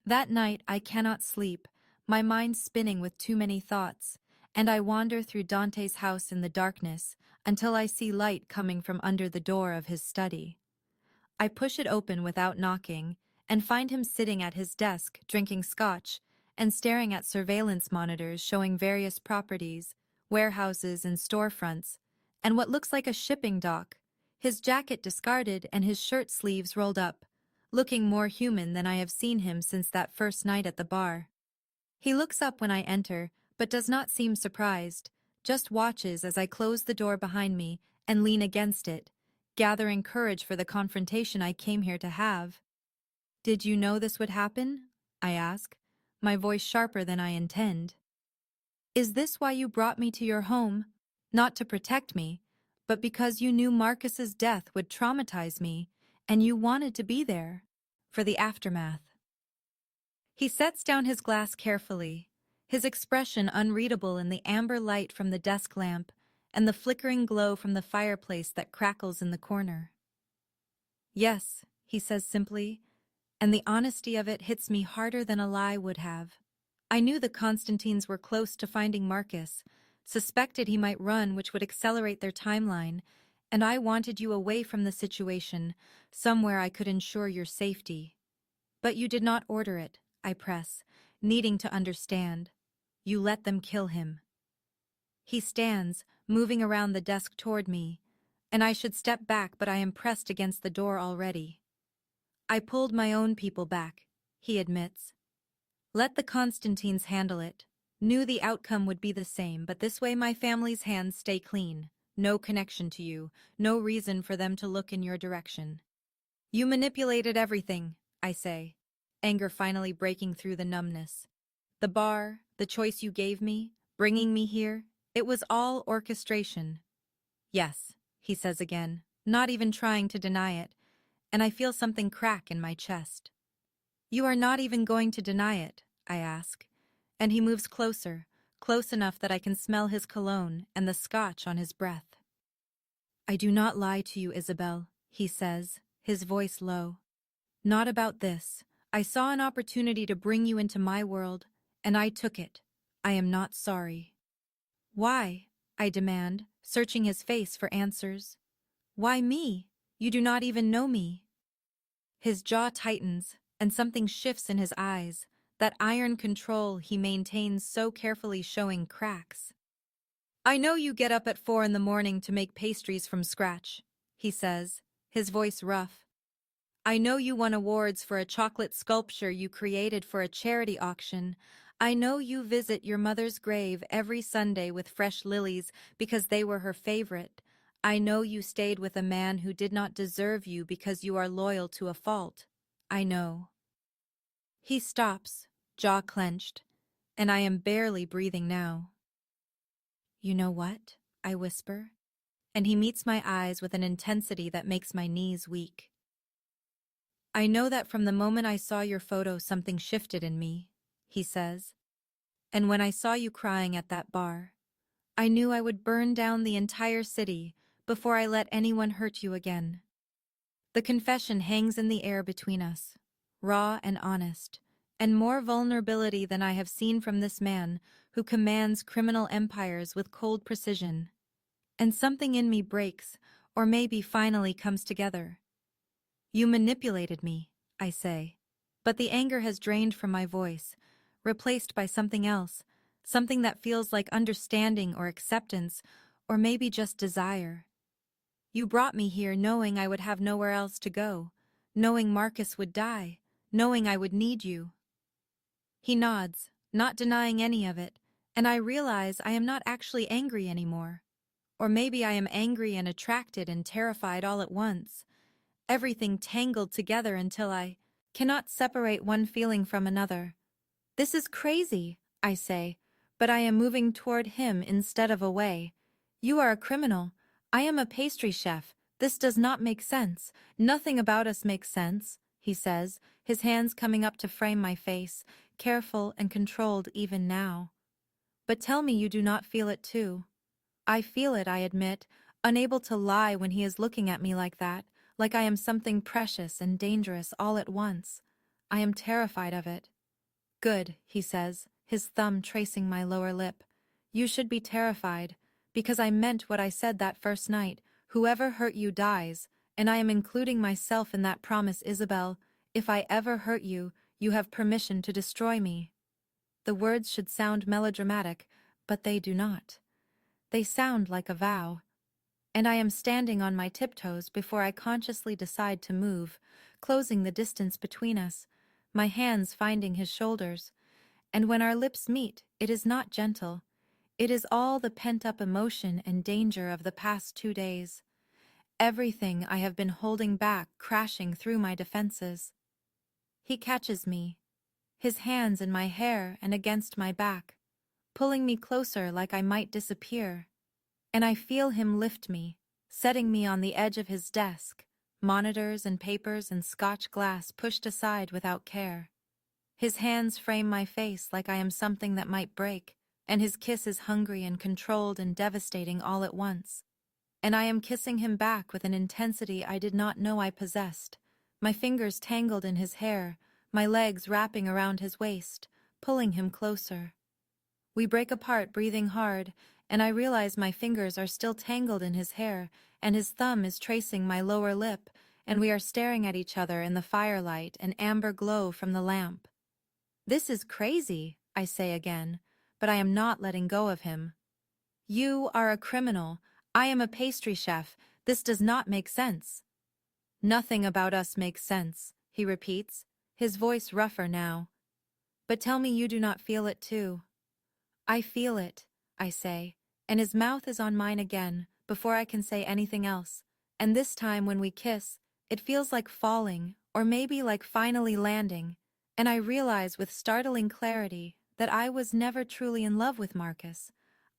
That night, I cannot sleep, my mind spinning with too many thoughts, and I wander through Dante's house in the darkness until I see light coming from under the door of his study. I push it open without knocking and find him sitting at his desk drinking scotch and staring at surveillance monitors showing various properties, warehouses and storefronts, and what looks like a shipping dock, his jacket discarded and his shirt sleeves rolled up, looking more human than I have seen him since that first night at the bar. He looks up when I enter, but does not seem surprised, just watches as I close the door behind me and lean against it, gathering courage for the confrontation I came here to have. "Did you know this would happen?" I ask, my voice sharper than I intend. "Is this why you brought me to your home?" Not to protect me, but because you knew Marcus's death would traumatize me, and you wanted to be there for the aftermath. He sets down his glass carefully, his expression unreadable in the amber light from the desk lamp and the flickering glow from the fireplace that crackles in the corner. Yes, he says simply, and the honesty of it hits me harder than a lie would have. I knew the Constantines were close to finding Marcus, suspected he might run, which would accelerate their timeline, and I wanted you away from the situation, somewhere I could ensure your safety. But you did not order it, I press, needing to understand. You let them kill him. He stands, moving around the desk toward me, and I should step back, but I am pressed against the door already. I pulled my own people back, he admits. Let the Constantines handle it. Knew the outcome would be the same, but this way my family's hands stay clean. No connection to you, no reason for them to look in your direction. You manipulated everything, I say, anger finally breaking through the numbness. The bar, the choice you gave me, bringing me here, it was all orchestration. Yes, he says again, not even trying to deny it, and I feel something crack in my chest. You are not even going to deny it, I ask, and he moves closer, close enough that I can smell his cologne and the scotch on his breath. I do not lie to you, Isabel, he says, his voice low. Not about this. I saw an opportunity to bring you into my world, and I took it. I am not sorry. Why? I demand, searching his face for answers. Why me? You do not even know me. His jaw tightens, and something shifts in his eyes, that iron control he maintains so carefully showing cracks. I know you get up at 4 in the morning to make pastries from scratch, he says, his voice rough. I know you won awards for a chocolate sculpture you created for a charity auction. I know you visit your mother's grave every Sunday with fresh lilies because they were her favorite. I know you stayed with a man who did not deserve you because you are loyal to a fault. I know. He stops, jaw clenched, and I am barely breathing now. You know what? I whisper, and he meets my eyes with an intensity that makes my knees weak. I know that from the moment I saw your photo something shifted in me, he says. And when I saw you crying at that bar, I knew I would burn down the entire city before I let anyone hurt you again. The confession hangs in the air between us, raw and honest, and more vulnerability than I have seen from this man who commands criminal empires with cold precision. And something in me breaks, or maybe finally comes together. You manipulated me, I say, but the anger has drained from my voice, replaced by something else, something that feels like understanding or acceptance, or maybe just desire. You brought me here knowing I would have nowhere else to go, knowing Marcus would die, knowing I would need you. He nods, not denying any of it, and I realize I am not actually angry anymore. Or maybe I am angry and attracted and terrified all at once. Everything tangled together until I cannot separate one feeling from another. This is crazy, I say, but I am moving toward him instead of away. You are a criminal. I am a pastry chef. This does not make sense. Nothing about us makes sense, he says, his hands coming up to frame my face, careful and controlled even now. But tell me you do not feel it too. I feel it, I admit, unable to lie when he is looking at me like that, like I am something precious and dangerous all at once. I am terrified of it. Good, he says, his thumb tracing my lower lip. You should be terrified, because I meant what I said that first night. Whoever hurt you dies, and I am including myself in that promise, Isabel. If I ever hurt you, you have permission to destroy me. The words should sound melodramatic, but they do not. They sound like a vow. And I am standing on my tiptoes before I consciously decide to move, closing the distance between us, my hands finding his shoulders. And when our lips meet, it is not gentle. It is all the pent-up emotion and danger of the past 2 days. Everything I have been holding back crashing through my defenses. He catches me, his hands in my hair and against my back, pulling me closer like I might disappear. And I feel him lift me, setting me on the edge of his desk, monitors and papers and Scotch glass pushed aside without care. His hands frame my face like I am something that might break, and his kiss is hungry and controlled and devastating all at once. And I am kissing him back with an intensity I did not know I possessed, my fingers tangled in his hair, my legs wrapping around his waist, pulling him closer. We break apart, breathing hard, and I realize my fingers are still tangled in his hair, and his thumb is tracing my lower lip, and we are staring at each other in the firelight and amber glow from the lamp. This is crazy, I say again, but I am not letting go of him. You are a criminal. I am a pastry chef. This does not make sense. Nothing about us makes sense, he repeats, his voice rougher now. But tell me you do not feel it too. I feel it, I say, and his mouth is on mine again, before I can say anything else. And this time when we kiss, it feels like falling, or maybe like finally landing, and I realize with startling clarity that I was never truly in love with Marcus.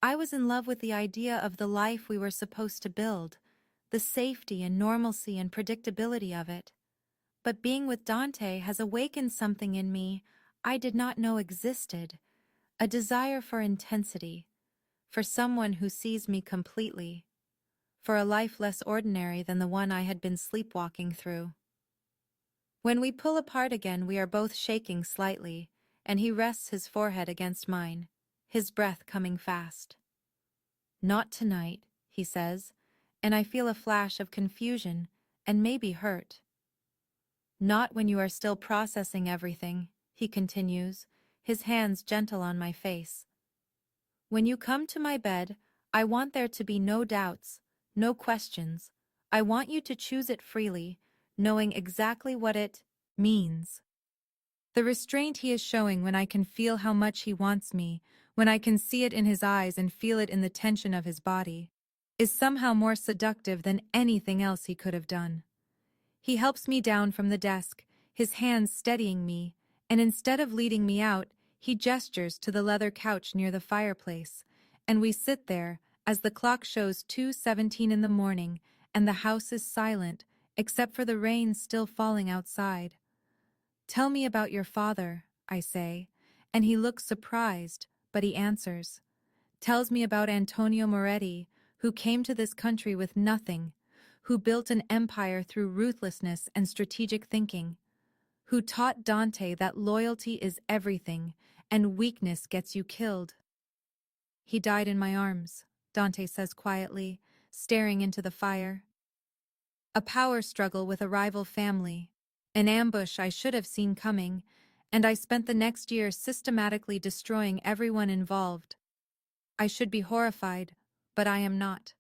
I was in love with the idea of the life we were supposed to build, the safety and normalcy and predictability of it. But being with Dante has awakened something in me I did not know existed, a desire for intensity, for someone who sees me completely, for a life less ordinary than the one I had been sleepwalking through. When we pull apart again, we are both shaking slightly, and he rests his forehead against mine, his breath coming fast. Not tonight, he says, and I feel a flash of confusion and maybe hurt. Not when you are still processing everything, he continues, his hands gentle on my face. When you come to my bed, I want there to be no doubts, no questions. I want you to choose it freely, knowing exactly what it means. The restraint he is showing when I can feel how much he wants me, when I can see it in his eyes and feel it in the tension of his body, is somehow more seductive than anything else he could have done. He helps me down from the desk, his hands steadying me, and instead of leading me out, he gestures to the leather couch near the fireplace, and we sit there as the clock shows 2:17 in the morning and the house is silent, except for the rain still falling outside. Tell me about your father, I say, and he looks surprised, but he answers. Tells me about Antonio Moretti, who came to this country with nothing, who built an empire through ruthlessness and strategic thinking, who taught Dante that loyalty is everything and weakness gets you killed. He died in my arms, Dante says quietly, staring into the fire. A power struggle with a rival family, an ambush I should have seen coming, and I spent the next year systematically destroying everyone involved. I should be horrified, but I am not.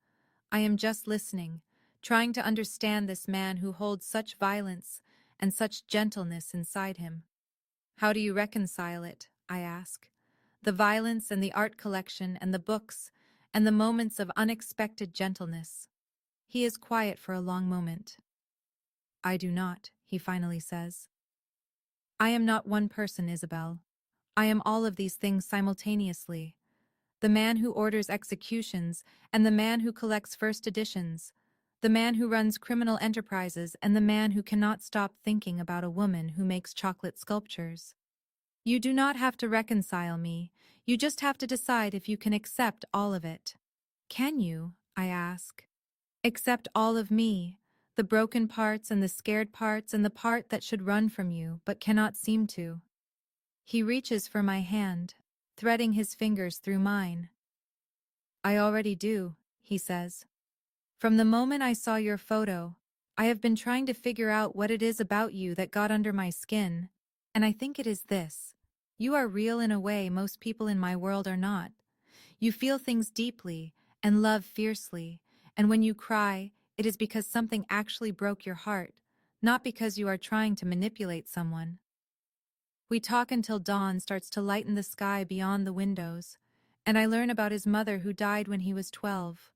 I am just listening, trying to understand this man who holds such violence and such gentleness inside him. How do you reconcile it? I ask. The violence and the art collection and the books and the moments of unexpected gentleness. He is quiet for a long moment. I do not, he finally says. I am not one person, Isabel. I am all of these things simultaneously. The man who orders executions and the man who collects first editions, the man who runs criminal enterprises and the man who cannot stop thinking about a woman who makes chocolate sculptures. You do not have to reconcile me, you just have to decide if you can accept all of it. Can you, I ask, accept all of me, the broken parts and the scared parts and the part that should run from you but cannot seem to? He reaches for my hand, threading his fingers through mine. I already do, he says. From the moment I saw your photo, I have been trying to figure out what it is about you that got under my skin, and I think it is this. You are real in a way most people in my world are not. You feel things deeply and love fiercely, and when you cry, it is because something actually broke your heart, not because you are trying to manipulate someone. We talk until dawn starts to lighten the sky beyond the windows, and I learn about his mother who died when he was 12,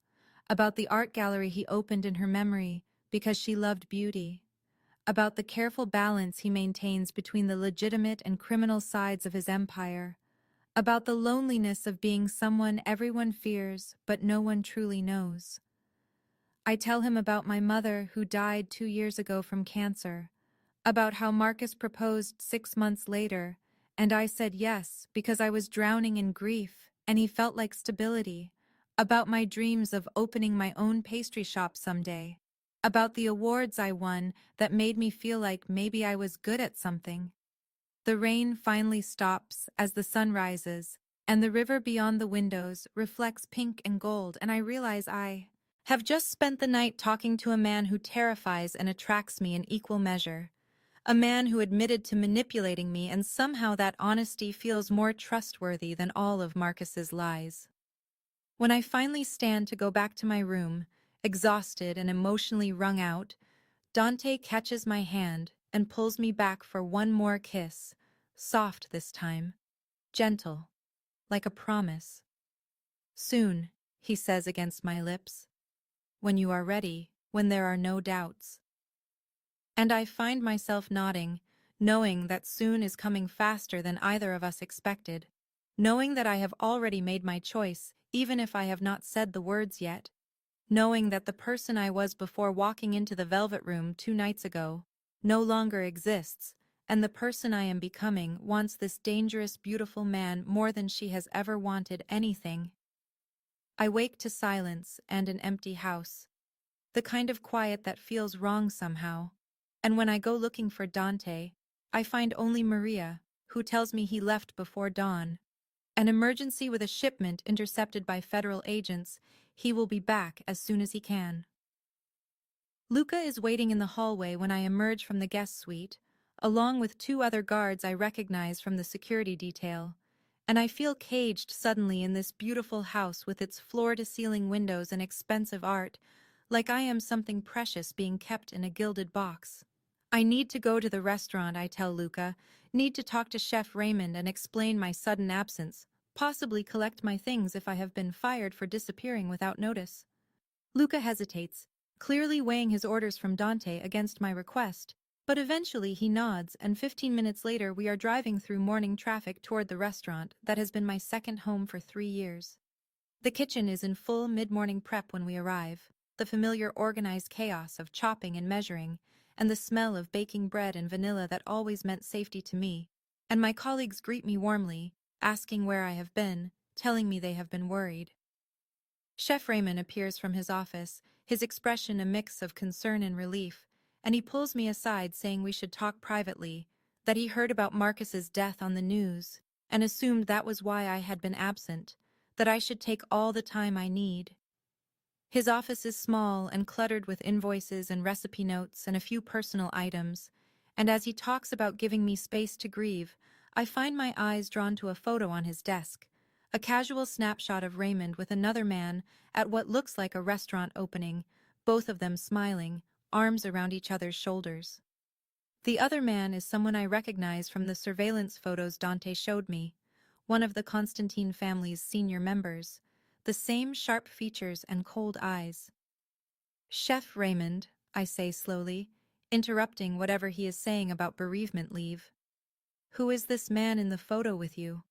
about the art gallery he opened in her memory because she loved beauty, about the careful balance he maintains between the legitimate and criminal sides of his empire, about the loneliness of being someone everyone fears but no one truly knows. I tell him about my mother who died 2 years ago from cancer, about how Marcus proposed 6 months later, and I said yes because I was drowning in grief and he felt like stability, about my dreams of opening my own pastry shop someday, about the awards I won that made me feel like maybe I was good at something. The rain finally stops as the sun rises, and the river beyond the windows reflects pink and gold, and I realize I have just spent the night talking to a man who terrifies and attracts me in equal measure. A man who admitted to manipulating me, and somehow that honesty feels more trustworthy than all of Marcus's lies. When I finally stand to go back to my room, exhausted and emotionally wrung out, Dante catches my hand and pulls me back for one more kiss, soft this time, gentle, like a promise. Soon, he says against my lips, when you are ready, when there are no doubts. And I find myself nodding, knowing that soon is coming faster than either of us expected, knowing that I have already made my choice, even if I have not said the words yet, knowing that the person I was before walking into the velvet room 2 nights ago no longer exists, and the person I am becoming wants this dangerous, beautiful man more than she has ever wanted anything. I wake to silence and an empty house, the kind of quiet that feels wrong somehow. And when I go looking for Dante, I find only Maria, who tells me he left before dawn. An emergency with a shipment intercepted by federal agents. He will be back as soon as he can. Luca is waiting in the hallway when I emerge from the guest suite, along with 2 other guards I recognize from the security detail, and I feel caged suddenly in this beautiful house with its floor-to-ceiling windows and expensive art, like I am something precious being kept in a gilded box. I need to go to the restaurant, I tell Luca, need to talk to Chef Raymond and explain my sudden absence, possibly collect my things if I have been fired for disappearing without notice. Luca hesitates, clearly weighing his orders from Dante against my request, but eventually he nods, and 15 minutes later we are driving through morning traffic toward the restaurant that has been my second home for 3 years. The kitchen is in full mid-morning prep when we arrive, the familiar organized chaos of chopping and measuring, and the smell of baking bread and vanilla that always meant safety to me, and my colleagues greet me warmly, asking where I have been, telling me they have been worried. Chef Raymond appears from his office, his expression a mix of concern and relief, and he pulls me aside saying we should talk privately, that he heard about Marcus's death on the news, and assumed that was why I had been absent, that I should take all the time I need. His office is small and cluttered with invoices and recipe notes and a few personal items, and as he talks about giving me space to grieve, I find my eyes drawn to a photo on his desk, a casual snapshot of Raymond with another man at what looks like a restaurant opening, both of them smiling, arms around each other's shoulders. The other man is someone I recognize from the surveillance photos Dante showed me, one of the Constantine family's senior members, the same sharp features and cold eyes. Chef Raymond, I say slowly, interrupting whatever he is saying about bereavement leave. Who is this man in the photo with you?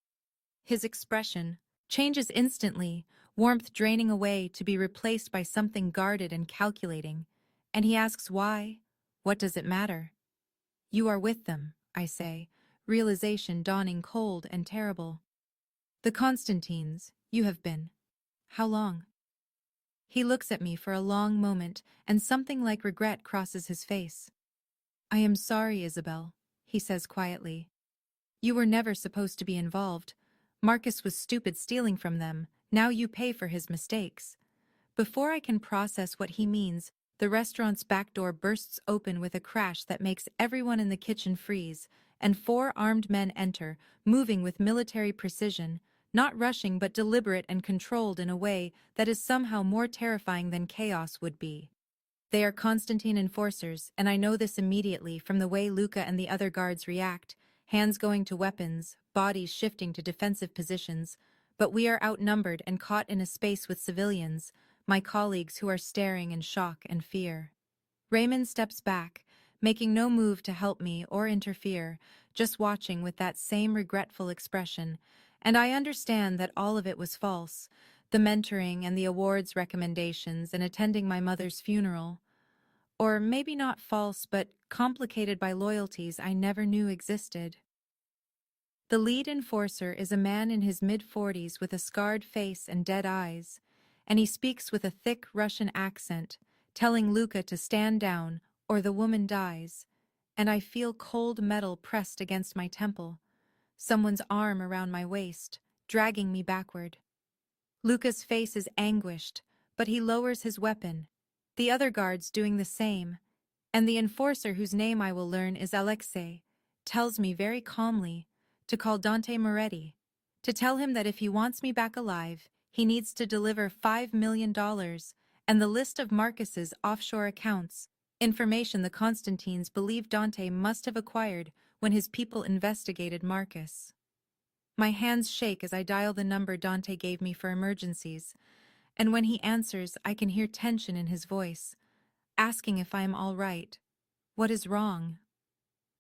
His expression changes instantly, warmth draining away to be replaced by something guarded and calculating, and he asks why. What does it matter? You are with them, I say, realization dawning cold and terrible. The Constantines, you have been. How long? He looks at me for a long moment, and something like regret crosses his face. I am sorry, Isabel, he says quietly. You were never supposed to be involved. Marcus was stupid stealing from them. Now you pay for his mistakes. Before I can process what he means, the restaurant's back door bursts open with a crash that makes everyone in the kitchen freeze, and 4 armed men enter, moving with military precision, not rushing but deliberate and controlled in a way that is somehow more terrifying than chaos would be. They are Constantine enforcers, and I know this immediately from the way Luca and the other guards react, hands going to weapons, bodies shifting to defensive positions, but we are outnumbered and caught in a space with civilians, my colleagues who are staring in shock and fear. Raymond steps back, making no move to help me or interfere, just watching with that same regretful expression, And I understand that all of it was false, the mentoring and the awards recommendations and attending my mother's funeral. Or maybe not false, but complicated by loyalties I never knew existed. The lead enforcer is a man in his mid-40s with a scarred face and dead eyes, and he speaks with a thick Russian accent, telling Luca to stand down or the woman dies, and I feel cold metal pressed against my temple, someone's arm around my waist, dragging me backward. Luca's face is anguished, but he lowers his weapon, the other guards doing the same, and the enforcer, whose name I will learn is Alexei, tells me very calmly to call Dante Moretti, to tell him that if he wants me back alive, he needs to deliver $5 million and the list of Marcus's offshore accounts, information the Constantines believe Dante must have acquired when his people investigated Marcus. My hands shake as I dial the number Dante gave me for emergencies, and when he answers, I can hear tension in his voice, asking if I am all right. What is wrong?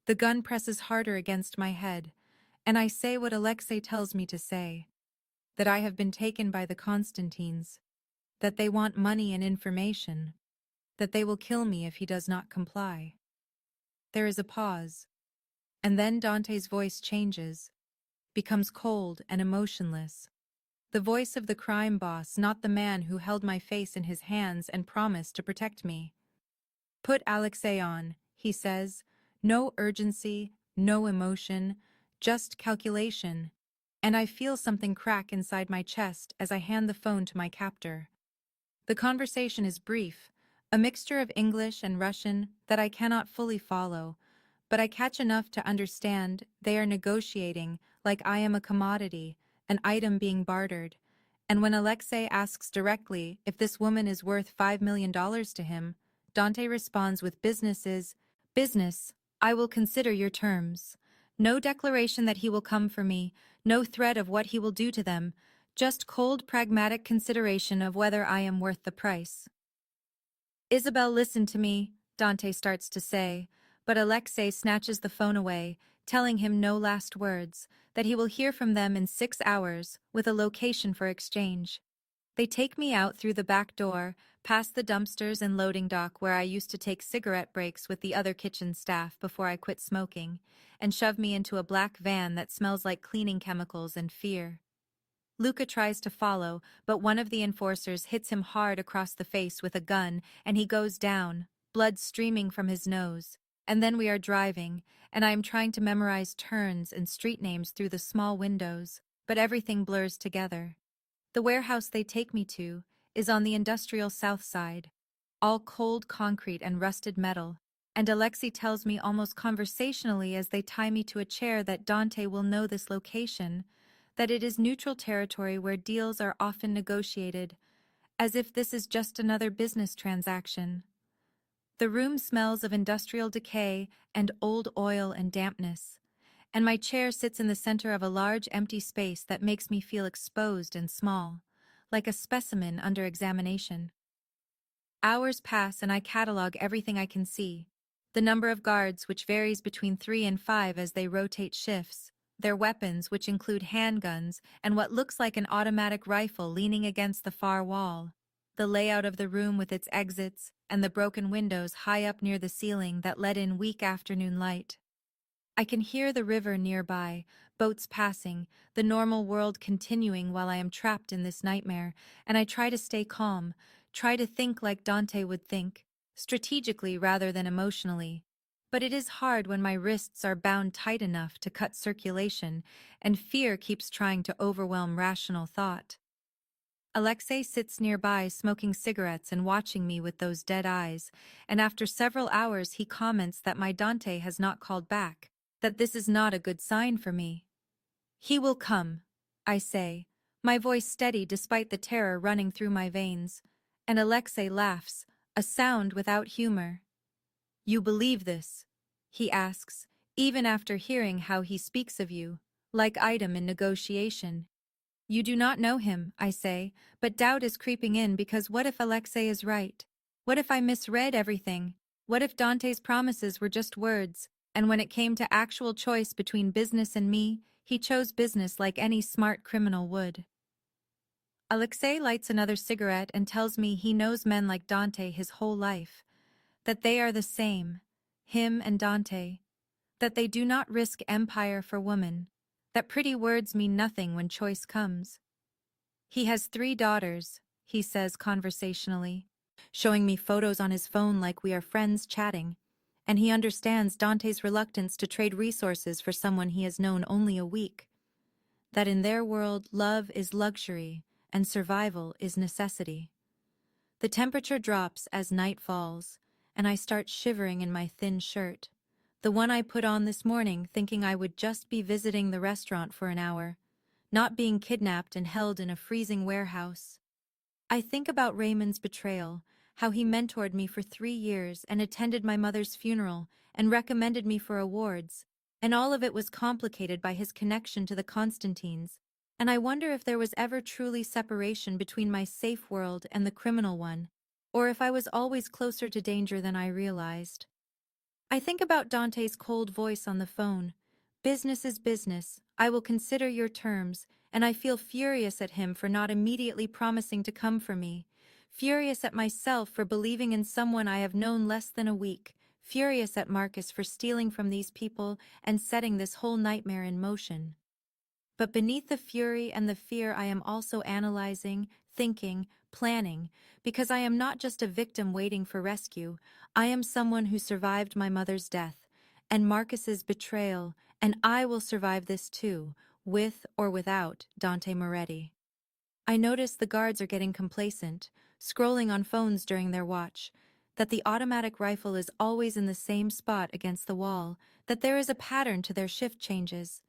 The gun presses harder against my head, and I say what Alexei tells me to say, that I have been taken by the Constantines, that they want money and information, that they will kill me if he does not comply. There is a pause, and then Dante's voice changes, becomes cold and emotionless. The voice of the crime boss, not the man who held my face in his hands and promised to protect me. Put Alexei on, he says. No urgency, no emotion, just calculation. And I feel something crack inside my chest as I hand the phone to my captor. The conversation is brief, a mixture of English and Russian that I cannot fully follow, but I catch enough to understand they are negotiating like I am a commodity, an item being bartered. And when Alexei asks directly if this woman is worth $5 million to him, Dante responds with business. I will consider your terms. No declaration that he will come for me, no threat of what he will do to them, just cold pragmatic consideration of whether I am worth the price. Isabel, listen to me, Dante starts to say, but Alexei snatches the phone away, telling him no last words, that he will hear from them in 6 hours, with a location for exchange. They take me out through the back door, past the dumpsters and loading dock where I used to take cigarette breaks with the other kitchen staff before I quit smoking, and shove me into a black van that smells like cleaning chemicals and fear. Luca tries to follow, but one of the enforcers hits him hard across the face with a gun, and he goes down, blood streaming from his nose. And then we are driving, and I am trying to memorize turns and street names through the small windows, but everything blurs together. The warehouse they take me to is on the industrial south side, all cold concrete and rusted metal, and Alexei tells me almost conversationally as they tie me to a chair that Dante will know this location, that it is neutral territory where deals are often negotiated, as if this is just another business transaction. The room smells of industrial decay and old oil and dampness, and my chair sits in the center of a large empty space that makes me feel exposed and small, like a specimen under examination. Hours pass and I catalog everything I can see. The number of guards, which varies between 3 and 5 as they rotate shifts, their weapons, which include handguns and what looks like an automatic rifle leaning against the far wall, the layout of the room with its exits, and the broken windows high up near the ceiling that let in weak afternoon light. I can hear the river nearby, boats passing, the normal world continuing while I am trapped in this nightmare, and I try to stay calm, try to think like Dante would think, strategically rather than emotionally. But it is hard when my wrists are bound tight enough to cut circulation, and fear keeps trying to overwhelm rational thought. Alexei sits nearby smoking cigarettes and watching me with those dead eyes, and after several hours he comments that my Dante has not called back, that this is not a good sign for me. He will come, I say, my voice steady despite the terror running through my veins, and Alexei laughs, a sound without humor. You believe this? He asks, even after hearing how he speaks of you, like item in negotiation. You do not know him, I say, but doubt is creeping in because what if Alexei is right? What if I misread everything? What if Dante's promises were just words, and when it came to actual choice between business and me, He chose business like any smart criminal would. Alexei lights another cigarette and tells me he knows men like Dante his whole life, that they are the same, him and Dante, that they do not risk empire for woman, that pretty words mean nothing when choice comes. He has 3 daughters, he says conversationally, showing me photos on his phone like we are friends chatting, and he understands Dante's reluctance to trade resources for someone he has known only a week. That in their world love is luxury and survival is necessity. The temperature drops as night falls, and I start shivering in my thin shirt, the one I put on this morning thinking I would just be visiting the restaurant for an hour, not being kidnapped and held in a freezing warehouse. I think about Raymond's betrayal, how he mentored me for 3 years and attended my mother's funeral and recommended me for awards, and all of it was complicated by his connection to the Constantines, and I wonder if there was ever truly separation between my safe world and the criminal one, or if I was always closer to danger than I realized. I think about Dante's cold voice on the phone. Business is business, I will consider your terms, and I feel furious at him for not immediately promising to come for me. Furious at myself for believing in someone I have known less than a week. Furious at Marcus for stealing from these people and setting this whole nightmare in motion. But beneath the fury and the fear I am also analyzing, thinking, planning, because I am not just a victim waiting for rescue, I am someone who survived my mother's death, and Marcus's betrayal, and I will survive this too, with or without Dante Moretti. I notice the guards are getting complacent, scrolling on phones during their watch, that the automatic rifle is always in the same spot against the wall, that there is a pattern to their shift changes.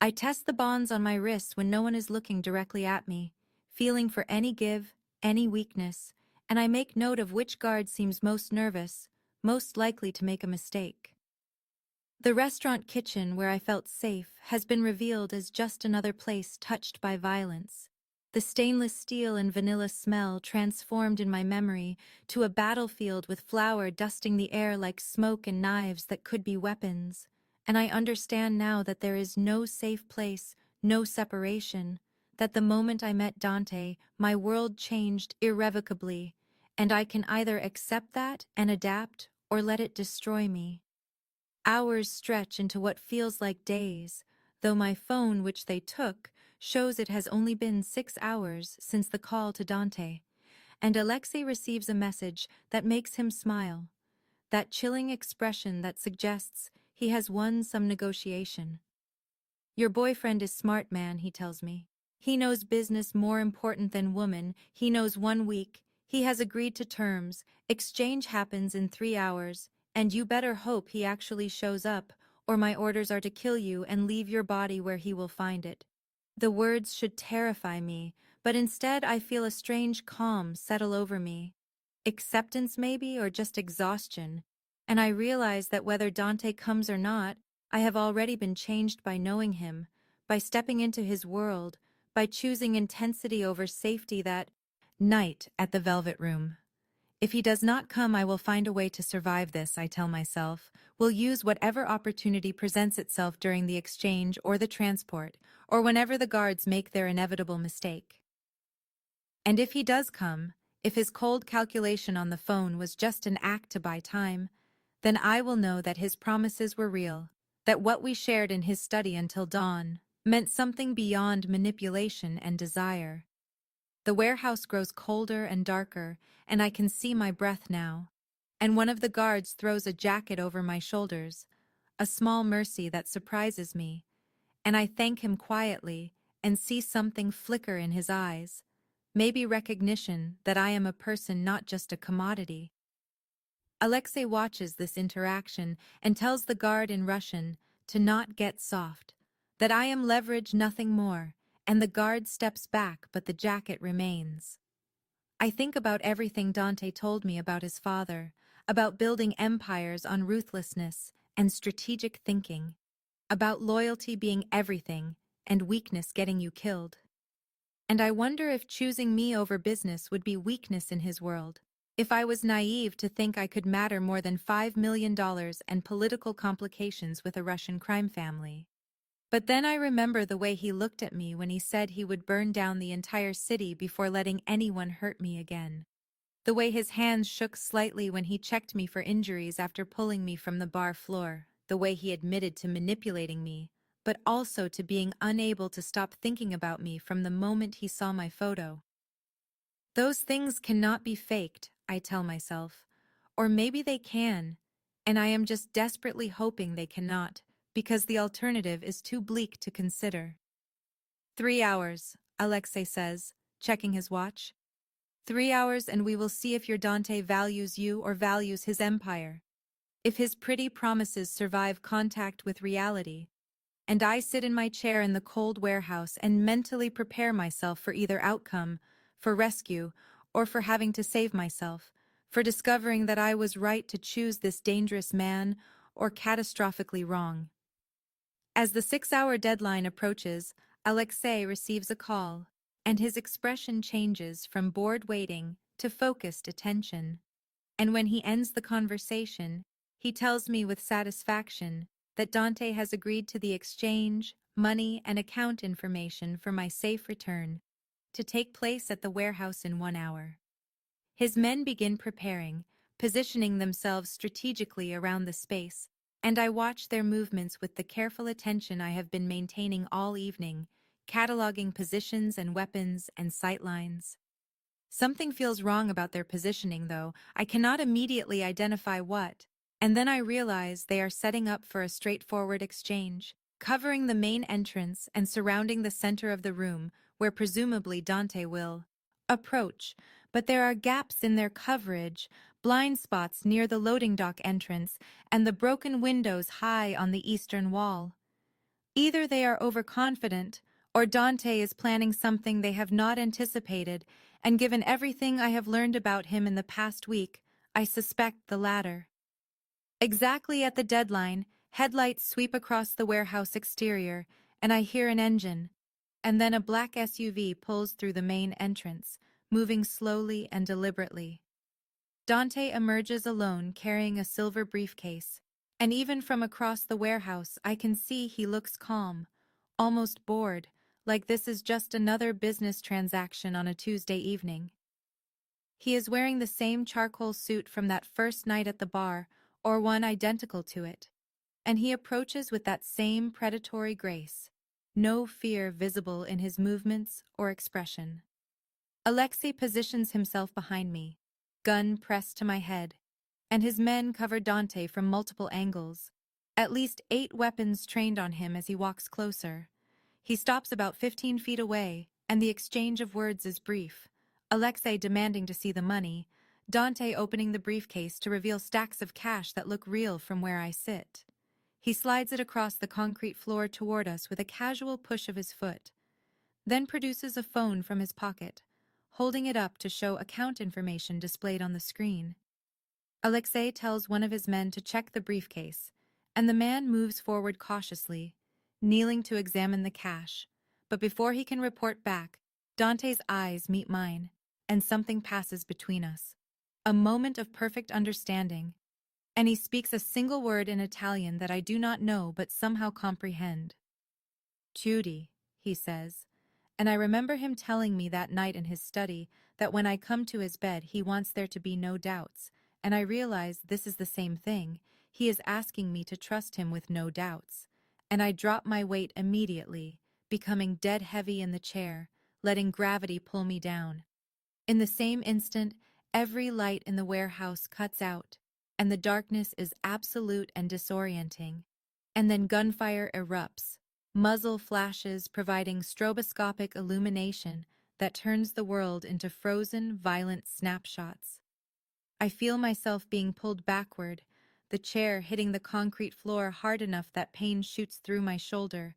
I test the bonds on my wrists when no one is looking directly at me, feeling for any give, any weakness, and I make note of which guard seems most nervous, most likely to make a mistake. The restaurant kitchen where I felt safe has been revealed as just another place touched by violence. The stainless steel and vanilla smell transformed in my memory to a battlefield with flour dusting the air like smoke and knives that could be weapons. And I understand now that there is no safe place, no separation, that the moment I met Dante, my world changed irrevocably, and I can either accept that and adapt or let it destroy me. Hours stretch into what feels like days, though my phone, which they took, shows it has only been 6 hours since the call to Dante, and Alexei receives a message that makes him smile, that chilling expression that suggests he has won some negotiation. Your boyfriend is smart, man, he tells me. He knows business more important than woman. He knows 1 week. He has agreed to terms. Exchange happens in 3 hours, and you better hope he actually shows up, or my orders are to kill you and leave your body where he will find it. The words should terrify me, but instead I feel a strange calm settle over me. Acceptance maybe, or just exhaustion, and I realize that whether Dante comes or not, I have already been changed by knowing him, by stepping into his world, by choosing intensity over safety. That night at the Velvet Room. If he does not come, I will find a way to survive this, I tell myself. Will use whatever opportunity presents itself during the exchange or the transport, or whenever the guards make their inevitable mistake. And if he does come, if his cold calculation on the phone was just an act to buy time, then I will know that his promises were real, that what we shared in his study until dawn meant something beyond manipulation and desire. The warehouse grows colder and darker, and I can see my breath now. And one of the guards throws a jacket over my shoulders, a small mercy that surprises me, and I thank him quietly and see something flicker in his eyes, maybe recognition that I am a person, not just a commodity. Alexei watches this interaction and tells the guard in Russian to not get soft, that I am leverage, nothing more, and the guard steps back, but the jacket remains. I think about everything Dante told me about his father, about building empires on ruthlessness and strategic thinking, about loyalty being everything and weakness getting you killed. And I wonder if choosing me over business would be weakness in his world, if I was naive to think I could matter more than $5 million and political complications with a Russian crime family. But then I remember the way he looked at me when he said he would burn down the entire city before letting anyone hurt me again. The way his hands shook slightly when he checked me for injuries after pulling me from the bar floor. The way he admitted to manipulating me, but also to being unable to stop thinking about me from the moment he saw my photo. Those things cannot be faked, I tell myself. Or maybe they can, and I am just desperately hoping they cannot, because the alternative is too bleak to consider. 3 hours, Alexei says, checking his watch. 3 hours and we will see if your Dante values you or values his empire. If his pretty promises survive contact with reality. And I sit in my chair in the cold warehouse and mentally prepare myself for either outcome, for rescue, or for having to save myself, for discovering that I was right to choose this dangerous man, or catastrophically wrong. As the 6-hour deadline approaches, Alexei receives a call, and his expression changes from bored waiting to focused attention. And when he ends the conversation, he tells me with satisfaction that Dante has agreed to the exchange, money, and account information for my safe return, to take place at the warehouse in 1 hour. His men begin preparing, positioning themselves strategically around the space, and I watch their movements with the careful attention I have been maintaining all evening, cataloging positions and weapons and sightlines. Something feels wrong about their positioning, though. I cannot immediately identify what, and then I realize they are setting up for a straightforward exchange, covering the main entrance and surrounding the center of the room, where presumably Dante will approach, but there are gaps in their coverage, blind spots near the loading dock entrance, and the broken windows high on the eastern wall. Either they are overconfident, or Dante is planning something they have not anticipated, and given everything I have learned about him in the past week, I suspect the latter. Exactly at the deadline, headlights sweep across the warehouse exterior, and I hear an engine, and then a black SUV pulls through the main entrance, moving slowly and deliberately. Dante emerges alone carrying a silver briefcase, and even from across the warehouse I can see he looks calm, almost bored, like this is just another business transaction on a Tuesday evening. He is wearing the same charcoal suit from that first night at the bar, or one identical to it, and he approaches with that same predatory grace, no fear visible in his movements or expression. Alexei positions himself behind me, gun pressed to my head, and his men cover Dante from multiple angles, at least 8 weapons trained on him as he walks closer. He stops about 15 feet away, and the exchange of words is brief. Alexei demanding to see the money, Dante opening the briefcase to reveal stacks of cash that look real from where I sit. He slides it across the concrete floor toward us with a casual push of his foot, then produces a phone from his pocket, holding it up to show account information displayed on the screen. Alexei tells one of his men to check the briefcase, and the man moves forward cautiously, kneeling to examine the cash. But before he can report back, Dante's eyes meet mine, and something passes between us. A moment of perfect understanding, and he speaks a single word in Italian that I do not know but somehow comprehend. Judy, he says, and I remember him telling me that night in his study that when I come to his bed he wants there to be no doubts, and I realize this is the same thing. He is asking me to trust him with no doubts, and I drop my weight immediately, becoming dead heavy in the chair, letting gravity pull me down. In the same instant, every light in the warehouse cuts out, and the darkness is absolute and disorienting. And then gunfire erupts, muzzle flashes providing stroboscopic illumination that turns the world into frozen, violent snapshots. I feel myself being pulled backward, the chair hitting the concrete floor hard enough that pain shoots through my shoulder,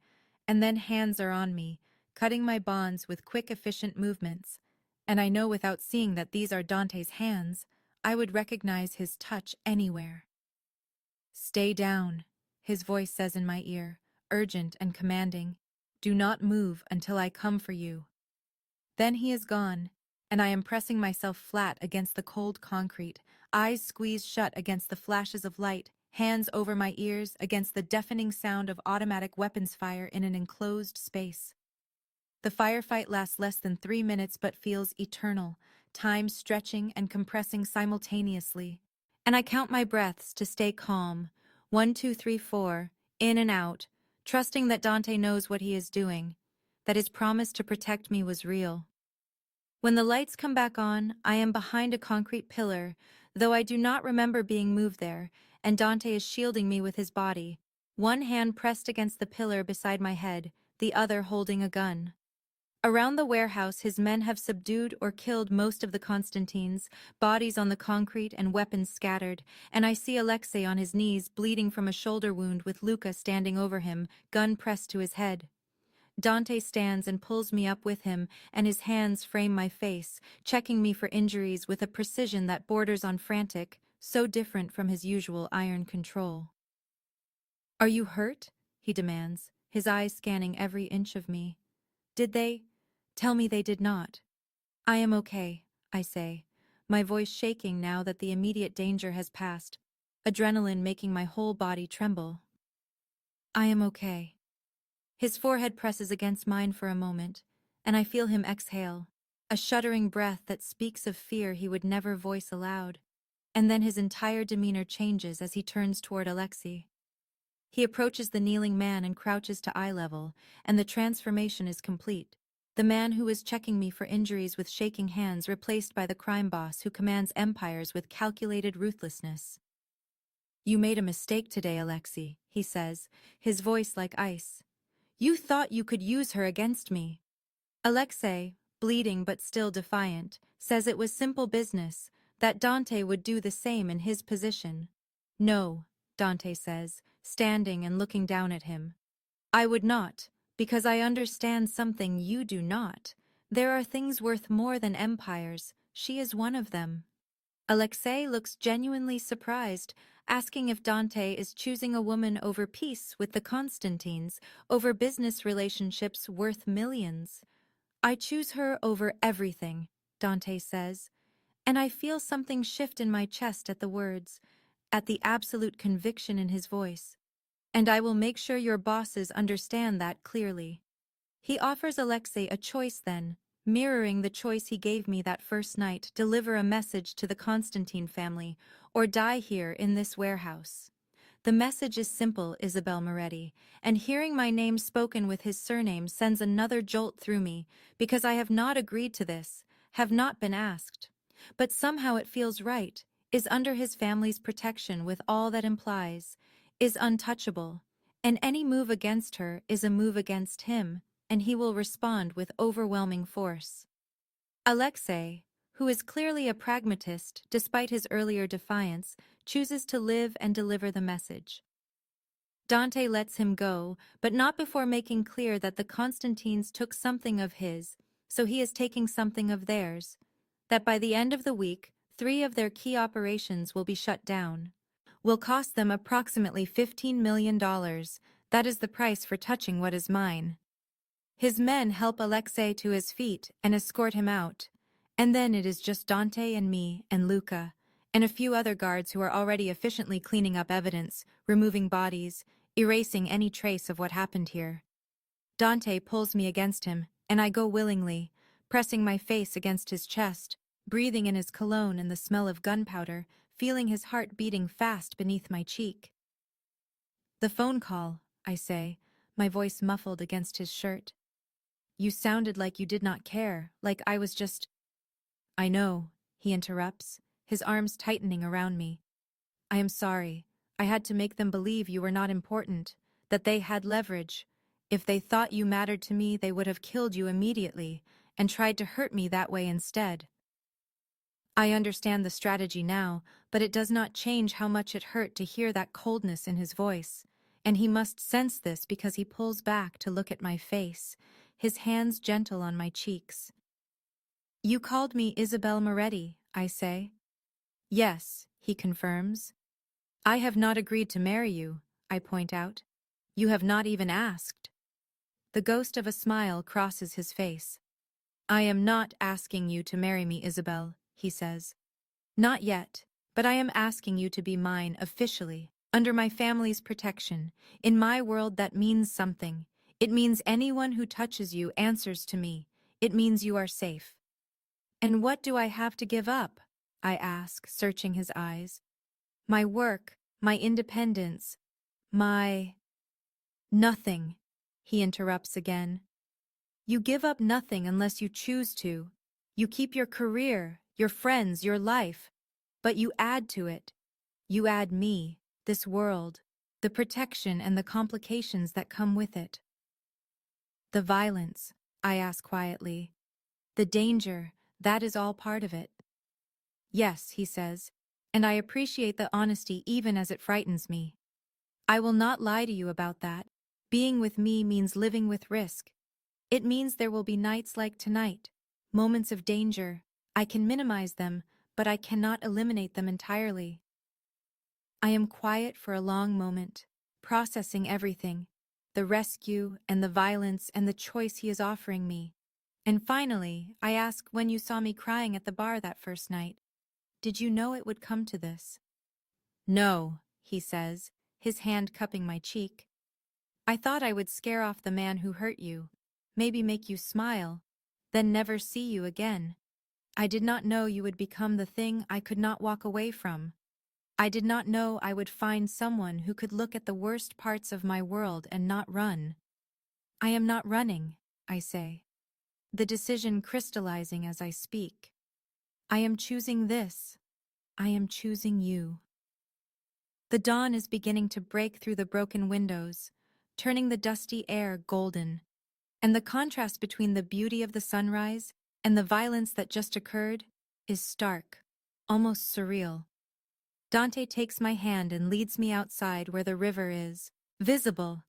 and then hands are on me, cutting my bonds with quick, efficient movements. And I know without seeing that these are Dante's hands, I would recognize his touch anywhere. Stay down, his voice says in my ear, urgent and commanding. Do not move until I come for you. Then he is gone, and I am pressing myself flat against the cold concrete, eyes squeezed shut against the flashes of light, hands over my ears against the deafening sound of automatic weapons fire in an enclosed space. The firefight lasts less than 3 minutes but feels eternal, time stretching and compressing simultaneously. And I count my breaths to stay calm. 1, 2, 3, 4, in and out, trusting that Dante knows what he is doing, that his promise to protect me was real. When the lights come back on, I am behind a concrete pillar, though I do not remember being moved there, and Dante is shielding me with his body, one hand pressed against the pillar beside my head, the other holding a gun. Around the warehouse, his men have subdued or killed most of the Constantines, bodies on the concrete and weapons scattered, and I see Alexei on his knees bleeding from a shoulder wound with Luca standing over him, gun pressed to his head. Dante stands and pulls me up with him, and his hands frame my face, checking me for injuries with a precision that borders on frantic, so different from his usual iron control. "Are you hurt?" he demands, his eyes scanning every inch of me. "Did they? Tell me they did not." "I am okay," I say, my voice shaking now that the immediate danger has passed, adrenaline making my whole body tremble. "I am okay." His forehead presses against mine for a moment, and I feel him exhale, a shuddering breath that speaks of fear he would never voice aloud. And then his entire demeanor changes as he turns toward Alexei. He approaches the kneeling man and crouches to eye level, and the transformation is complete. The man who is checking me for injuries with shaking hands replaced by the crime boss who commands empires with calculated ruthlessness. "You made a mistake today, Alexei," he says, his voice like ice. "You thought you could use her against me." Alexei, bleeding but still defiant, says it was simple business, that Dante would do the same in his position. "No," Dante says, standing and looking down at him. "I would not, because I understand something you do not. There are things worth more than empires. She is one of them." Alexei looks genuinely surprised, asking if Dante is choosing a woman over peace with the Constantines, over business relationships worth millions. "I choose her over everything," Dante says, and I feel something shift in my chest at the words, at the absolute conviction in his voice. "And I will make sure your bosses understand that clearly." He offers Alexei a choice then, mirroring the choice he gave me that first night: deliver a message to the Constantine family, or die here in this warehouse. The message is simple, Isabel Moretti, and hearing my name spoken with his surname sends another jolt through me, because I have not agreed to this, have not been asked. But somehow it feels right, is under his family's protection with all that implies, is untouchable, and any move against her is a move against him, and he will respond with overwhelming force. Alexei, who is clearly a pragmatist despite his earlier defiance, chooses to live and deliver the message. Dante lets him go, but not before making clear that the Constantines took something of his, so he is taking something of theirs. That by the end of the week, 3 of their key operations will be shut down. Will cost them approximately $15 million. That is the price for touching what is mine. His men help Alexei to his feet and escort him out, and then it is just Dante and me and Luca, and a few other guards who are already efficiently cleaning up evidence, removing bodies, erasing any trace of what happened here. Dante pulls me against him, and I go willingly, pressing my face against his chest, breathing in his cologne and the smell of gunpowder, feeling his heart beating fast beneath my cheek. "The phone call," I say, my voice muffled against his shirt. "You sounded like you did not care, like I was just—" "I know," he interrupts, his arms tightening around me. "I am sorry. I had to make them believe you were not important, that they had leverage. If they thought you mattered to me, they would have killed you immediately, and tried to hurt me that way instead." I understand the strategy now, but it does not change how much it hurt to hear that coldness in his voice, and he must sense this because he pulls back to look at my face, his hands gentle on my cheeks. "You called me Isabel Moretti," I say. "Yes," he confirms. "I have not agreed to marry you," I point out. "You have not even asked." The ghost of a smile crosses his face. "I am not asking you to marry me, Isabel," he says. "Not yet, but I am asking you to be mine officially." Under my family's protection, in my world that means something. It means anyone who touches you answers to me. It means you are safe. And what do I have to give up? I ask, searching his eyes. My work, my independence, my... Nothing, he interrupts again. You give up nothing unless you choose to. You keep your career, your friends, your life, but you add to it. You add me, this world, the protection and the complications that come with it. The violence, I ask quietly. The danger, that is all part of it. Yes, he says, and I appreciate the honesty even as it frightens me. I will not lie to you about that. Being with me means living with risk. It means there will be nights like tonight, moments of danger. I can minimize them, but I cannot eliminate them entirely. I am quiet for a long moment, processing everything, the rescue and the violence and the choice he is offering me. And finally, I ask when you saw me crying at the bar that first night. Did you know it would come to this? No, he says, his hand cupping my cheek. I thought I would scare off the man who hurt you, maybe make you smile, then never see you again. I did not know you would become the thing I could not walk away from. I did not know I would find someone who could look at the worst parts of my world and not run. I am not running, I say, the decision crystallizing as I speak. I am choosing this. I am choosing you. The dawn is beginning to break through the broken windows, turning the dusty air golden, and the contrast between the beauty of the sunrise and the violence that just occurred is stark, almost surreal. Dante takes my hand and leads me outside where the river is, visible,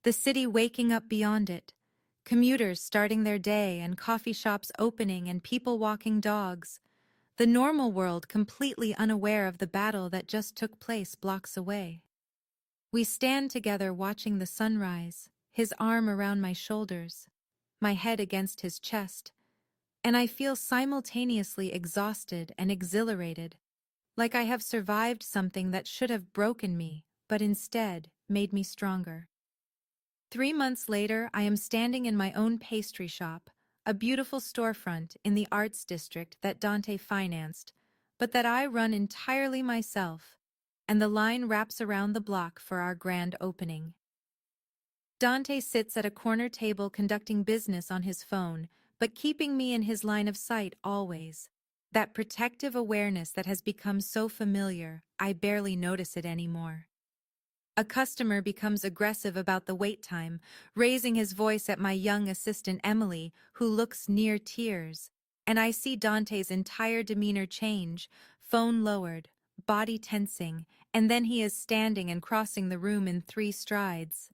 the city waking up beyond it, commuters starting their day and coffee shops opening and people walking dogs, the normal world completely unaware of the battle that just took place blocks away. We stand together watching the sunrise, his arm around my shoulders, my head against his chest, and I feel simultaneously exhausted and exhilarated, like I have survived something that should have broken me, but instead made me stronger. 3 months later, I am standing in my own pastry shop, a beautiful storefront in the arts district that Dante financed, but that I run entirely myself, and the line wraps around the block for our grand opening. Dante sits at a corner table conducting business on his phone, but keeping me in his line of sight always. That protective awareness that has become so familiar, I barely notice it anymore. A customer becomes aggressive about the wait time, raising his voice at my young assistant Emily, who looks near tears, and I see Dante's entire demeanor change, phone lowered, body tensing, and then he is standing and crossing the room in 3 strides.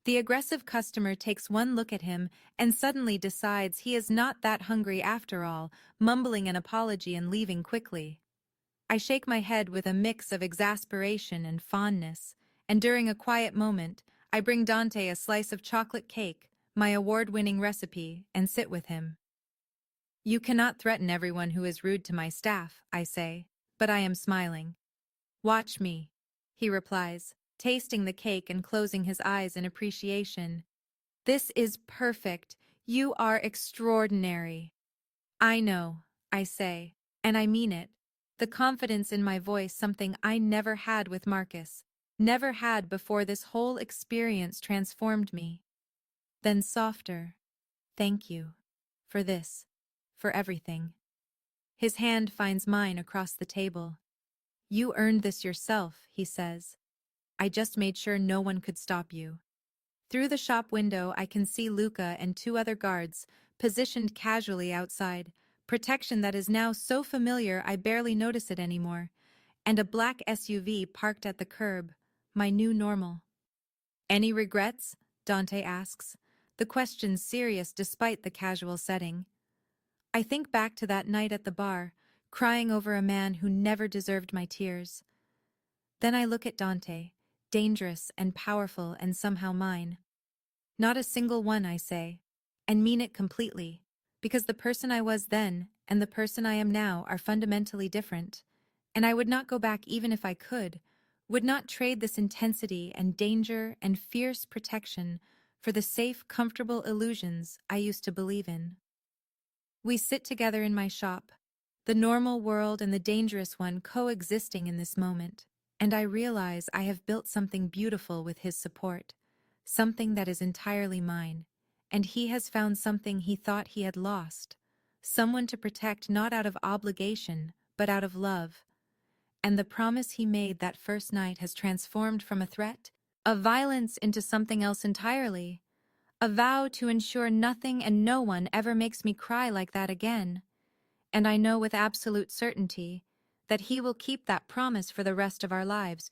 The aggressive customer takes one look at him and suddenly decides he is not that hungry after all, mumbling an apology and leaving quickly. I shake my head with a mix of exasperation and fondness, and during a quiet moment, I bring Dante a slice of chocolate cake, my award-winning recipe, and sit with him. You cannot threaten everyone who is rude to my staff, I say, but I am smiling. Watch me, he replies, tasting the cake and closing his eyes in appreciation. This is perfect. You are extraordinary. I know, I say, and I mean it. The confidence in my voice, something I never had with Marcus, never had before this whole experience transformed me. Then softer. Thank you. For this. For everything. His hand finds mine across the table. You earned this yourself, he says. I just made sure no one could stop you. Through the shop window, I can see Luca and 2 other guards, positioned casually outside, protection that is now so familiar I barely notice it anymore, and a black SUV parked at the curb, my new normal. Any regrets? Dante asks, the question serious despite the casual setting. I think back to that night at the bar, crying over a man who never deserved my tears. Then I look at Dante, dangerous and powerful and somehow mine. Not a single one, I say, and mean it completely, because the person I was then and the person I am now are fundamentally different, and I would not go back even if I could, would not trade this intensity and danger and fierce protection for the safe, comfortable illusions I used to believe in. We sit together in my shop, the normal world and the dangerous one coexisting in this moment, and I realize I have built something beautiful with his support, something that is entirely mine, and he has found something he thought he had lost, someone to protect not out of obligation, but out of love. And the promise he made that first night has transformed from a threat of violence into something else entirely, a vow to ensure nothing and no one ever makes me cry like that again. And I know with absolute certainty that he will keep that promise for the rest of our lives.